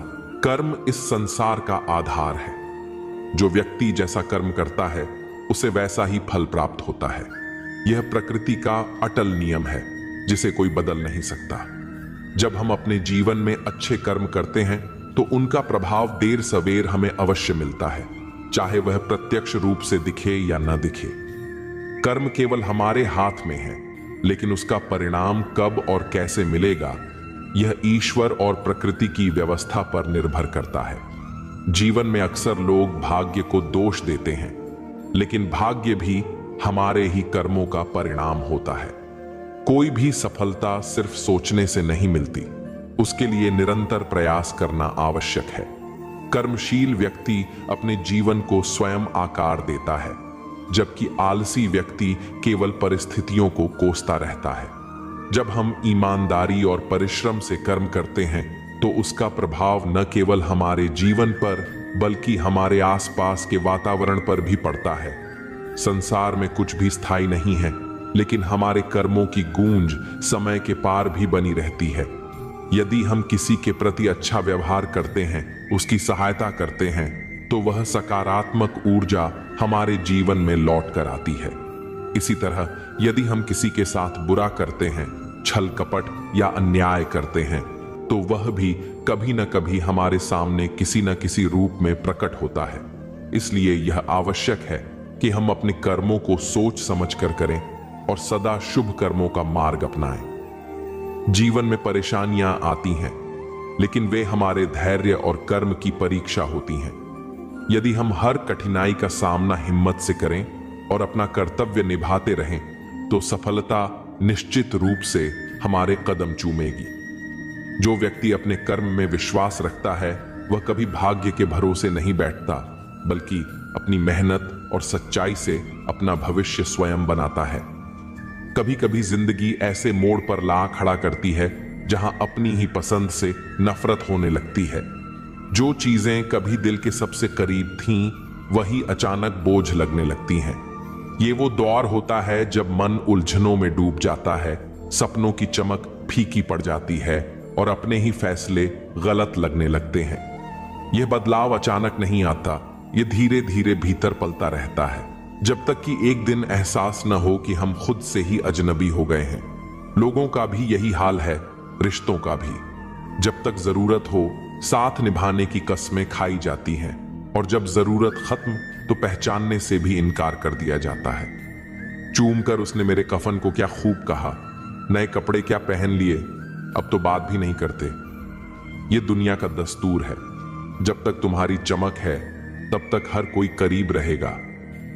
कर्म इस संसार का आधार है। जो व्यक्ति जैसा कर्म करता है उसे वैसा ही फल प्राप्त होता है। यह प्रकृति का अटल नियम है, जिसे कोई बदल नहीं सकता। जब हम अपने जीवन में अच्छे कर्म करते हैं तो उनका प्रभाव देर सवेर हमें अवश्य मिलता है। चाहे वह प्रत्यक्ष रूप से दिखे या न दिखे। कर्म केवल हमारे हाथ में है, लेकिन उसका परिणाम कब और कैसे मिलेगा यह ईश्वर और प्रकृति की व्यवस्था पर निर्भर करता है। जीवन में अक्सर लोग भाग्य को दोष देते हैं, लेकिन भाग्य भी हमारे ही कर्मों का परिणाम होता है। कोई भी सफलता सिर्फ सोचने से नहीं मिलती, उसके लिए निरंतर प्रयास करना आवश्यक है। कर्मशील व्यक्ति अपने जीवन को स्वयं आकार देता है, जबकि आलसी व्यक्ति केवल परिस्थितियों को कोसता रहता है। जब हम ईमानदारी और परिश्रम से कर्म करते हैं तो उसका प्रभाव न केवल हमारे जीवन पर बल्कि हमारे आसपास के वातावरण पर भी पड़ता है। संसार में कुछ भी स्थायी नहीं है, लेकिन हमारे कर्मों की गूंज समय के पार भी बनी रहती है। यदि हम किसी के प्रति अच्छा व्यवहार करते हैं, उसकी सहायता करते हैं, तो वह सकारात्मक ऊर्जा हमारे जीवन में लौट कर आती है। इसी तरह यदि हम किसी के साथ बुरा करते हैं, छल कपट या अन्याय करते हैं, तो वह भी कभी न कभी हमारे सामने किसी न किसी रूप में प्रकट होता है। इसलिए यह आवश्यक है कि हम अपने कर्मों को सोच समझ कर करें और सदा शुभ कर्मों का मार्ग अपनाएं। जीवन में परेशानियां आती हैं, लेकिन वे हमारे धैर्य और कर्म की परीक्षा होती हैं। यदि हम हर कठिनाई का सामना हिम्मत से करें और अपना कर्तव्य निभाते रहें, तो सफलता निश्चित रूप से हमारे कदम चूमेगी। जो व्यक्ति अपने कर्म में विश्वास रखता है, वह कभी भाग्य के भरोसे नहीं बैठता, बल्कि अपनी मेहनत और सच्चाई से अपना भविष्य स्वयं बनाता है। कभी कभी जिंदगी ऐसे मोड़ पर ला खड़ा करती है जहां अपनी ही पसंद से नफरत होने लगती है। जो चीजें कभी दिल के सबसे करीब थीं, वही अचानक बोझ लगने लगती हैं। ये वो दौर होता है जब मन उलझनों में डूब जाता है, सपनों की चमक फीकी पड़ जाती है और अपने ही फैसले गलत लगने लगते हैं। यह बदलाव अचानक नहीं आता, ये धीरे धीरे भीतर पलता रहता है, जब तक कि एक दिन एहसास न हो कि हम खुद से ही अजनबी हो गए हैं। लोगों का भी यही हाल है, रिश्तों का भी। जब तक जरूरत हो साथ निभाने की कस्में खाई जाती हैं, और जब जरूरत खत्म तो पहचानने से भी इनकार कर दिया जाता है। चूम कर उसने मेरे कफन को क्या खूब कहा, नए कपड़े क्या पहन लिए, अब तो बात भी नहीं करते। ये दुनिया का दस्तूर है, जब तक तुम्हारी चमक है तब तक हर कोई करीब रहेगा,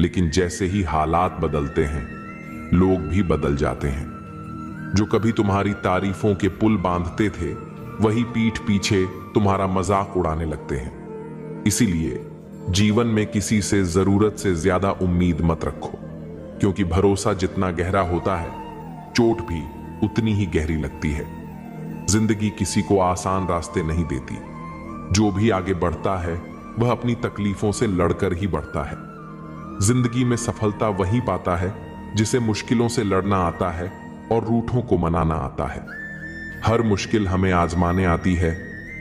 लेकिन जैसे ही हालात बदलते हैं, लोग भी बदल जाते हैं। जो कभी तुम्हारी तारीफों के पुल बांधते थे, वही पीठ पीछे तुम्हारा मजाक उड़ाने लगते हैं। इसीलिए जीवन में किसी से जरूरत से ज्यादा उम्मीद मत रखो, क्योंकि भरोसा जितना गहरा होता है, चोट भी उतनी ही गहरी लगती है। जिंदगी किसी को आसान रास्ते नहीं देती। जो भी आगे बढ़ता है वह अपनी तकलीफों से लड़कर ही बढ़ता है। जिंदगी में सफलता वही पाता है जिसे मुश्किलों से लड़ना आता है और रूठों को मनाना आता है। हर मुश्किल हमें आजमाने आती है,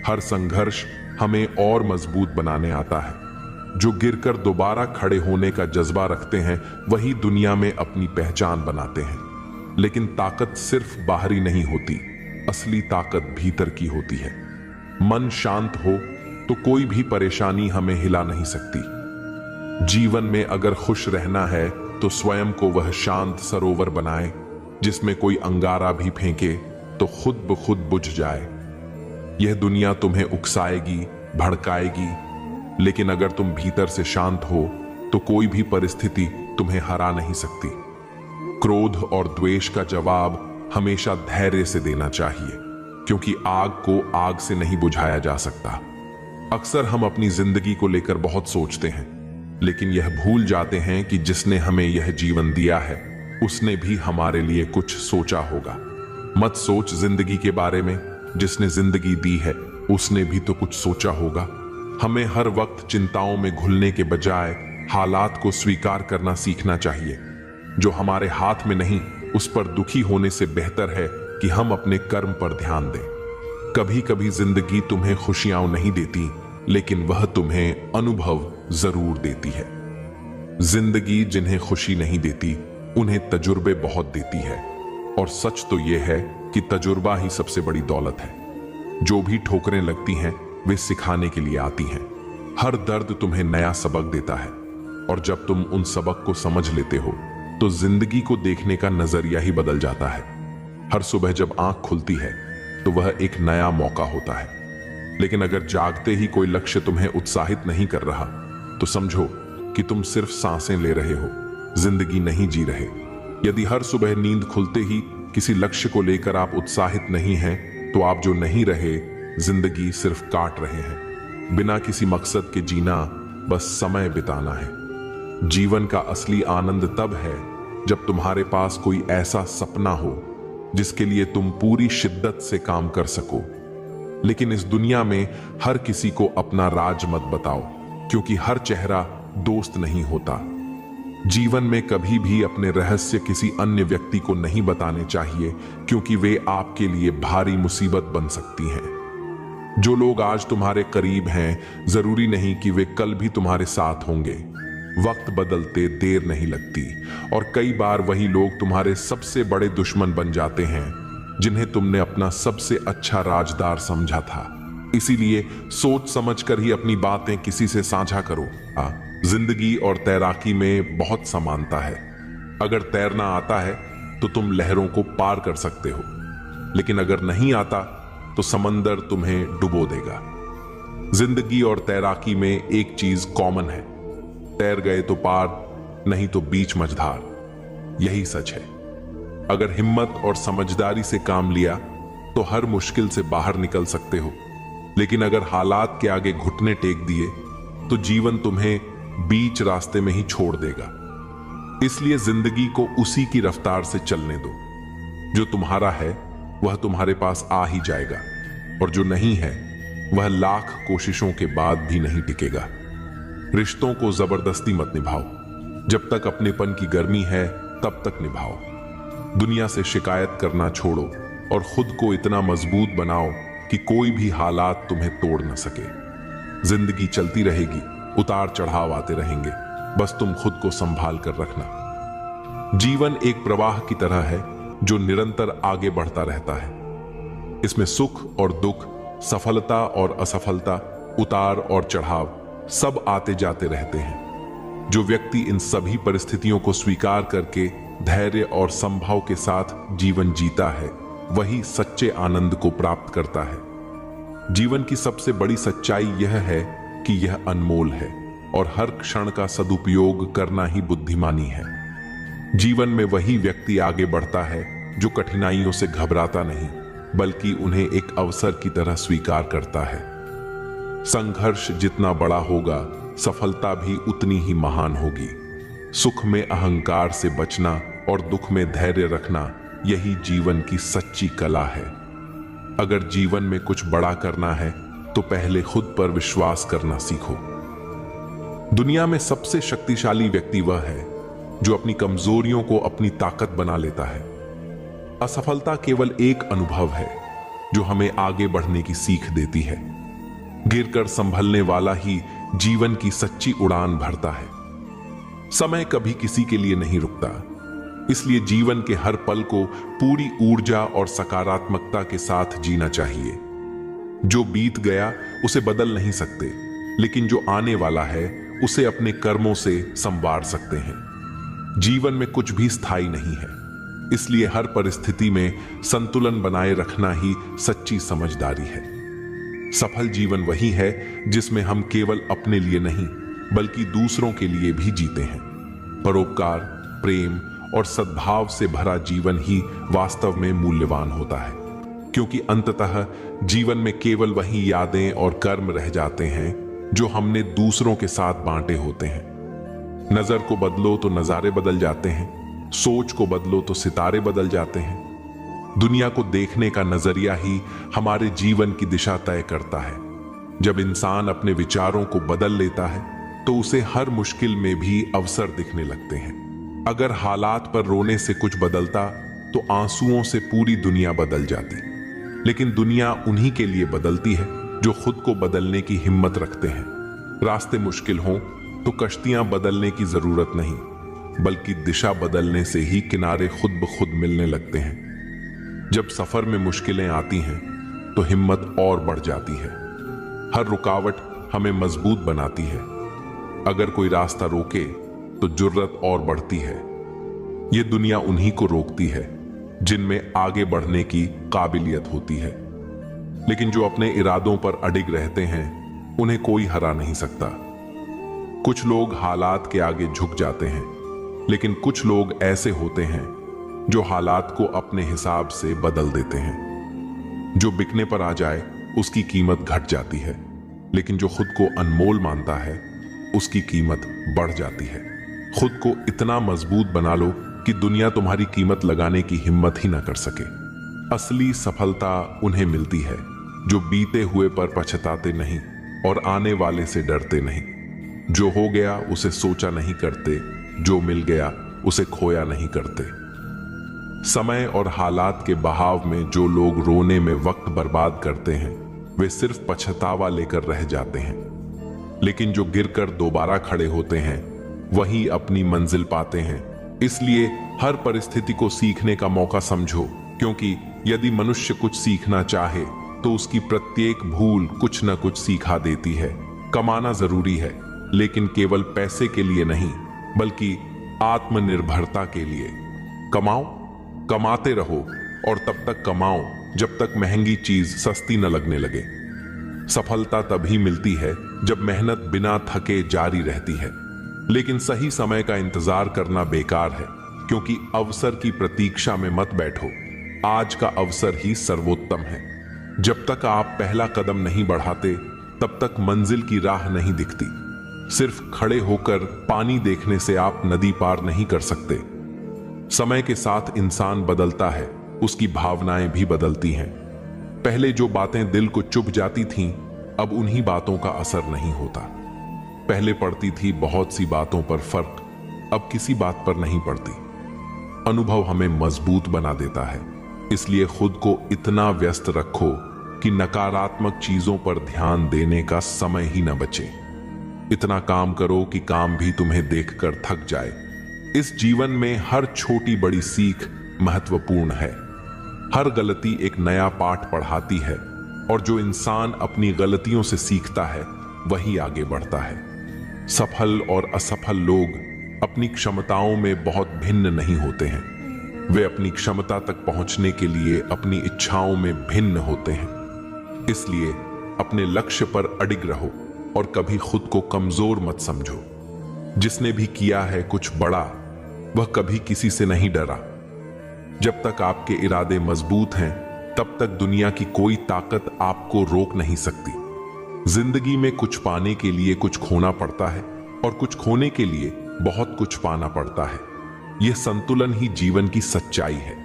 हर संघर्ष हमें और मजबूत बनाने आता है। जो गिरकर दोबारा खड़े होने का जज्बा रखते हैं, वही दुनिया में अपनी पहचान बनाते हैं। लेकिन ताकत सिर्फ बाहरी नहीं होती, असली ताकत भीतर की होती है। मन शांत हो तो कोई भी परेशानी हमें हिला नहीं सकती। जीवन में अगर खुश रहना है तो स्वयं को वह शांत सरोवर बनाए, जिसमें कोई अंगारा भी फेंके तो खुद ब खुद बुझ जाए। यह दुनिया तुम्हें उकसाएगी, भड़काएगी, लेकिन अगर तुम भीतर से शांत हो तो कोई भी परिस्थिति तुम्हें हरा नहीं सकती। क्रोध और द्वेष का जवाब हमेशा धैर्य से देना चाहिए, क्योंकि आग को आग से नहीं बुझाया जा सकता। अक्सर हम अपनी जिंदगी को लेकर बहुत सोचते हैं, लेकिन यह भूल जाते हैं कि जिसने हमें यह जीवन दिया है, उसने भी हमारे लिए कुछ सोचा होगा। मत सोच जिंदगी के बारे में, जिसने जिंदगी दी है उसने भी तो कुछ सोचा होगा। हमें हर वक्त चिंताओं में घुलने के बजाय हालात को स्वीकार करना सीखना चाहिए। जो हमारे हाथ में नहीं, उस पर दुखी होने से बेहतर है कि हम अपने कर्म पर ध्यान दें। कभी कभी जिंदगी तुम्हें खुशियां नहीं देती, लेकिन वह तुम्हें अनुभव जरूर देती है। जिंदगी जिन्हें खुशी नहीं देती, उन्हें तजुर्बे बहुत देती है, और सच तो यह है कि तजुर्बा ही सबसे बड़ी दौलत है। जो भी ठोकरें लगती हैं, वे सिखाने के लिए आती हैं। हर दर्द तुम्हें नया सबक देता है, और जब तुम उन सबक को समझ लेते हो तो जिंदगी को देखने का नजरिया ही बदल जाता है। हर सुबह जब आंख खुलती है तो वह एक नया मौका होता है। लेकिन अगर जागते ही कोई लक्ष्य तुम्हें उत्साहित नहीं कर रहा तो समझो कि तुम सिर्फ सांसें ले रहे हो, जिंदगी नहीं जी रहे। यदि हर सुबह नींद खुलते ही किसी लक्ष्य को लेकर आप उत्साहित नहीं हैं, तो आप जो नहीं रहे, जिंदगी सिर्फ काट रहे हैं। बिना किसी मकसद के जीना बस समय बिताना है। जीवन का असली आनंद तब है जब तुम्हारे पास कोई ऐसा सपना हो जिसके लिए तुम पूरी शिद्दत से काम कर सको। लेकिन इस दुनिया में हर किसी को अपना राज मत बताओ, क्योंकि हर चेहरा दोस्त नहीं होता। जीवन में कभी भी अपने रहस्य किसी अन्य व्यक्ति को नहीं बताने चाहिए, क्योंकि वे आपके लिए भारी मुसीबत बन सकती हैं। जो लोग आज तुम्हारे करीब हैं, जरूरी नहीं कि वे कल भी तुम्हारे साथ होंगे। वक्त बदलते देर नहीं लगती, और कई बार वही लोग तुम्हारे सबसे बड़े दुश्मन बन जाते हैं जिन्हें तुमने अपना सबसे अच्छा राजदार समझा था। इसीलिए सोच समझकर ही अपनी बातें किसी से साझा करो। जिंदगी और तैराकी में बहुत समानता है। अगर तैरना आता है तो तुम लहरों को पार कर सकते हो, लेकिन अगर नहीं आता तो समंदर तुम्हें डुबो देगा। जिंदगी और तैराकी में एक चीज कॉमन है, तैर गए तो पार, नहीं तो बीच मझधार। यही सच है। अगर हिम्मत और समझदारी से काम लिया तो हर मुश्किल से बाहर निकल सकते हो, लेकिन अगर हालात के आगे घुटने टेक दिए तो जीवन तुम्हें बीच रास्ते में ही छोड़ देगा। इसलिए जिंदगी को उसी की रफ्तार से चलने दो। जो तुम्हारा है वह तुम्हारे पास आ ही जाएगा, और जो नहीं है वह लाख कोशिशों के बाद भी नहीं टिकेगा। रिश्तों को जबरदस्ती मत निभाओ, जब तक अपनेपन की गर्मी है तब तक निभाओ। दुनिया से शिकायत करना छोड़ो और खुद को इतना मजबूत बनाओ कि कोई भी हालात तुम्हें तोड़ न सके। जिंदगी चलती रहेगी, उतार चढ़ाव आते रहेंगे, बस तुम खुद को संभाल कर रखना। जीवन एक प्रवाह की तरह है जो निरंतर आगे बढ़ता रहता है। इसमें सुख और दुख, सफलता और असफलता, उतार और चढ़ाव सब आते जाते रहते हैं। जो व्यक्ति इन सभी परिस्थितियों को स्वीकार करके धैर्य और संभव के साथ जीवन जीता है, वही सच्चे आनंद को प्राप्त करता है। जीवन की सबसे बड़ी सच्चाई यह है कि यह अनमोल है, और हर क्षण का सदुपयोग करना ही बुद्धिमानी है। जीवन में वही व्यक्ति आगे बढ़ता है जो कठिनाइयों से घबराता नहीं, बल्कि उन्हें एक अवसर की तरह स्वीकार करता है। संघर्ष जितना बड़ा होगा, सफलता भी उतनी ही महान होगी। सुख में अहंकार से बचना और दुख में धैर्य रखना, यही जीवन की सच्ची कला है। अगर जीवन में कुछ बड़ा करना है तो पहले खुद पर विश्वास करना सीखो। दुनिया में सबसे शक्तिशाली व्यक्ति वह है जो अपनी कमजोरियों को अपनी ताकत बना लेता है। असफलता केवल एक अनुभव है जो हमें आगे बढ़ने की सीख देती है। गिरकर संभलने वाला ही जीवन की सच्ची उड़ान भरता है। समय कभी किसी के लिए नहीं रुकता, इसलिए जीवन के हर पल को पूरी ऊर्जा और सकारात्मकता के साथ जीना चाहिए। जो बीत गया उसे बदल नहीं सकते, लेकिन जो आने वाला है उसे अपने कर्मों से संवार सकते हैं। जीवन में कुछ भी स्थायी नहीं है, इसलिए हर परिस्थिति में संतुलन बनाए रखना ही सच्ची समझदारी है। सफल जीवन वही है जिसमें हम केवल अपने लिए नहीं बल्कि दूसरों के लिए भी जीते हैं। परोपकार, प्रेम और सद्भाव से भरा जीवन ही वास्तव में मूल्यवान होता है, क्योंकि अंततः जीवन में केवल वही यादें और कर्म रह जाते हैं जो हमने दूसरों के साथ बांटे होते हैं। नजर को बदलो तो नजारे बदल जाते हैं, सोच को बदलो तो सितारे बदल जाते हैं। दुनिया को देखने का नजरिया ही हमारे जीवन की दिशा तय करता है। जब इंसान अपने विचारों को बदल लेता है तो उसे हर मुश्किल में भी अवसर दिखने लगते हैं। अगर हालात पर रोने से कुछ बदलता तो आंसुओं से पूरी दुनिया बदल जाती, लेकिन दुनिया उन्हीं के लिए बदलती है जो खुद को बदलने की हिम्मत रखते हैं। रास्ते मुश्किल हों तो कश्तियां बदलने की जरूरत नहीं, बल्कि दिशा बदलने से ही किनारे खुद ब खुद मिलने लगते हैं। जब सफर में मुश्किलें आती हैं तो हिम्मत और बढ़ जाती है। हर रुकावट हमें मजबूत बनाती है। अगर कोई रास्ता रोके तो जुर्रत और बढ़ती है। ये दुनिया उन्हीं को रोकती है जिनमें आगे बढ़ने की काबिलियत होती है। लेकिन जो अपने इरादों पर अडिग रहते हैं उन्हें कोई हरा नहीं सकता। कुछ लोग हालात के आगे झुक जाते हैं, लेकिन कुछ लोग ऐसे होते हैं जो हालात को अपने हिसाब से बदल देते हैं। जो बिकने पर आ जाए उसकी कीमत घट जाती है, लेकिन जो खुद को अनमोल मानता है उसकी कीमत बढ़ जाती है। खुद को इतना मजबूत बना लो कि दुनिया तुम्हारी कीमत लगाने की हिम्मत ही ना कर सके। असली सफलता उन्हें मिलती है जो बीते हुए पर पछताते नहीं और आने वाले से डरते नहीं। जो हो गया उसे सोचा नहीं करते, जो मिल गया उसे खोया नहीं करते। समय और हालात के बहाव में जो लोग रोने में वक्त बर्बाद करते हैं वे सिर्फ पछतावा लेकर रह जाते हैं। लेकिन जो गिरकर दोबारा खड़े होते हैं वही अपनी मंजिल पाते हैं। इसलिए हर परिस्थिति को सीखने का मौका समझो, क्योंकि यदि मनुष्य कुछ सीखना चाहे तो उसकी प्रत्येक भूल कुछ न कुछ सिखा देती है। कमाना जरूरी है, लेकिन केवल पैसे के लिए नहीं बल्कि आत्मनिर्भरता के लिए। कमाओ, कमाते रहो और तब तक कमाओ जब तक महंगी चीज सस्ती न लगने लगे। सफलता तभी मिलती है जब मेहनत बिना थके जारी रहती है। लेकिन सही समय का इंतजार करना बेकार है, क्योंकि अवसर की प्रतीक्षा में मत बैठो। आज का अवसर ही सर्वोत्तम है। जब तक आप पहला कदम नहीं बढ़ाते तब तक मंजिल की राह नहीं दिखती। सिर्फ खड़े होकर पानी देखने से आप नदी पार नहीं कर सकते। समय के साथ इंसान बदलता है, उसकी भावनाएं भी बदलती हैं। पहले जो बातें दिल को चुभ जाती थीं, अब उन्हीं बातों का असर नहीं होता। पहले पड़ती थी बहुत सी बातों पर फर्क, अब किसी बात पर नहीं पड़ती। अनुभव हमें मजबूत बना देता है, इसलिए खुद को इतना व्यस्त रखो कि नकारात्मक चीजों पर ध्यान देने का समय ही न बचे। इतना काम करो कि काम भी तुम्हें देखकर थक जाए। इस जीवन में हर छोटी बड़ी सीख महत्वपूर्ण है। हर गलती एक नया पाठ पढ़ाती है, और जो इंसान अपनी गलतियों से सीखता है वही आगे बढ़ता है। सफल और असफल लोग अपनी क्षमताओं में बहुत भिन्न नहीं होते हैं। वे अपनी क्षमता तक पहुंचने के लिए अपनी इच्छाओं में भिन्न होते हैं। इसलिए अपने लक्ष्य पर अडिग रहो और कभी खुद को कमजोर मत समझो। जिसने भी किया है कुछ बड़ा, वह कभी किसी से नहीं डरा। जब तक आपके इरादे मजबूत हैं, तब तक दुनिया की कोई ताकत आपको रोक नहीं सकती। जिंदगी में कुछ पाने के लिए कुछ खोना पड़ता है और कुछ खोने के लिए बहुत कुछ पाना पड़ता है। यह संतुलन ही जीवन की सच्चाई है।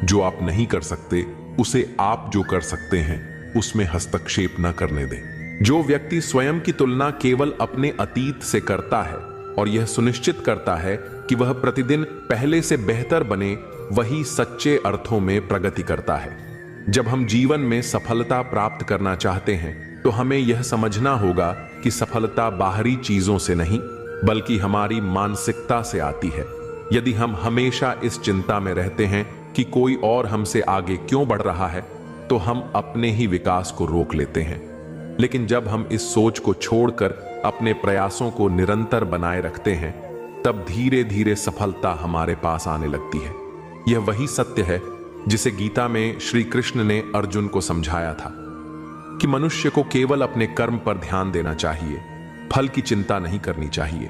जो आप नहीं कर सकते उसे आप जो कर सकते हैं उसमें हस्तक्षेप न करने दें। जो व्यक्ति स्वयं की तुलना केवल अपने अतीत से करता है और यह सुनिश्चित करता है कि वह प्रतिदिन पहले से बेहतर बने, वही सच्चे अर्थों में प्रगति करता है। जब हम जीवन में सफलता प्राप्त करना चाहते हैं तो हमें यह समझना होगा कि सफलता बाहरी चीजों से नहीं बल्कि हमारी मानसिकता से आती है। यदि हम हमेशा इस चिंता में रहते हैं कि कोई और हमसे आगे क्यों बढ़ रहा है, तो हम अपने ही विकास को रोक लेते हैं। लेकिन जब हम इस सोच को छोड़कर अपने प्रयासों को निरंतर बनाए रखते हैं, तब धीरे धीरे सफलता हमारे पास आने लगती है। यह वही सत्य है जिसे गीता में श्री कृष्ण ने अर्जुन को समझाया था कि मनुष्य को केवल अपने कर्म पर ध्यान देना चाहिए, फल की चिंता नहीं करनी चाहिए।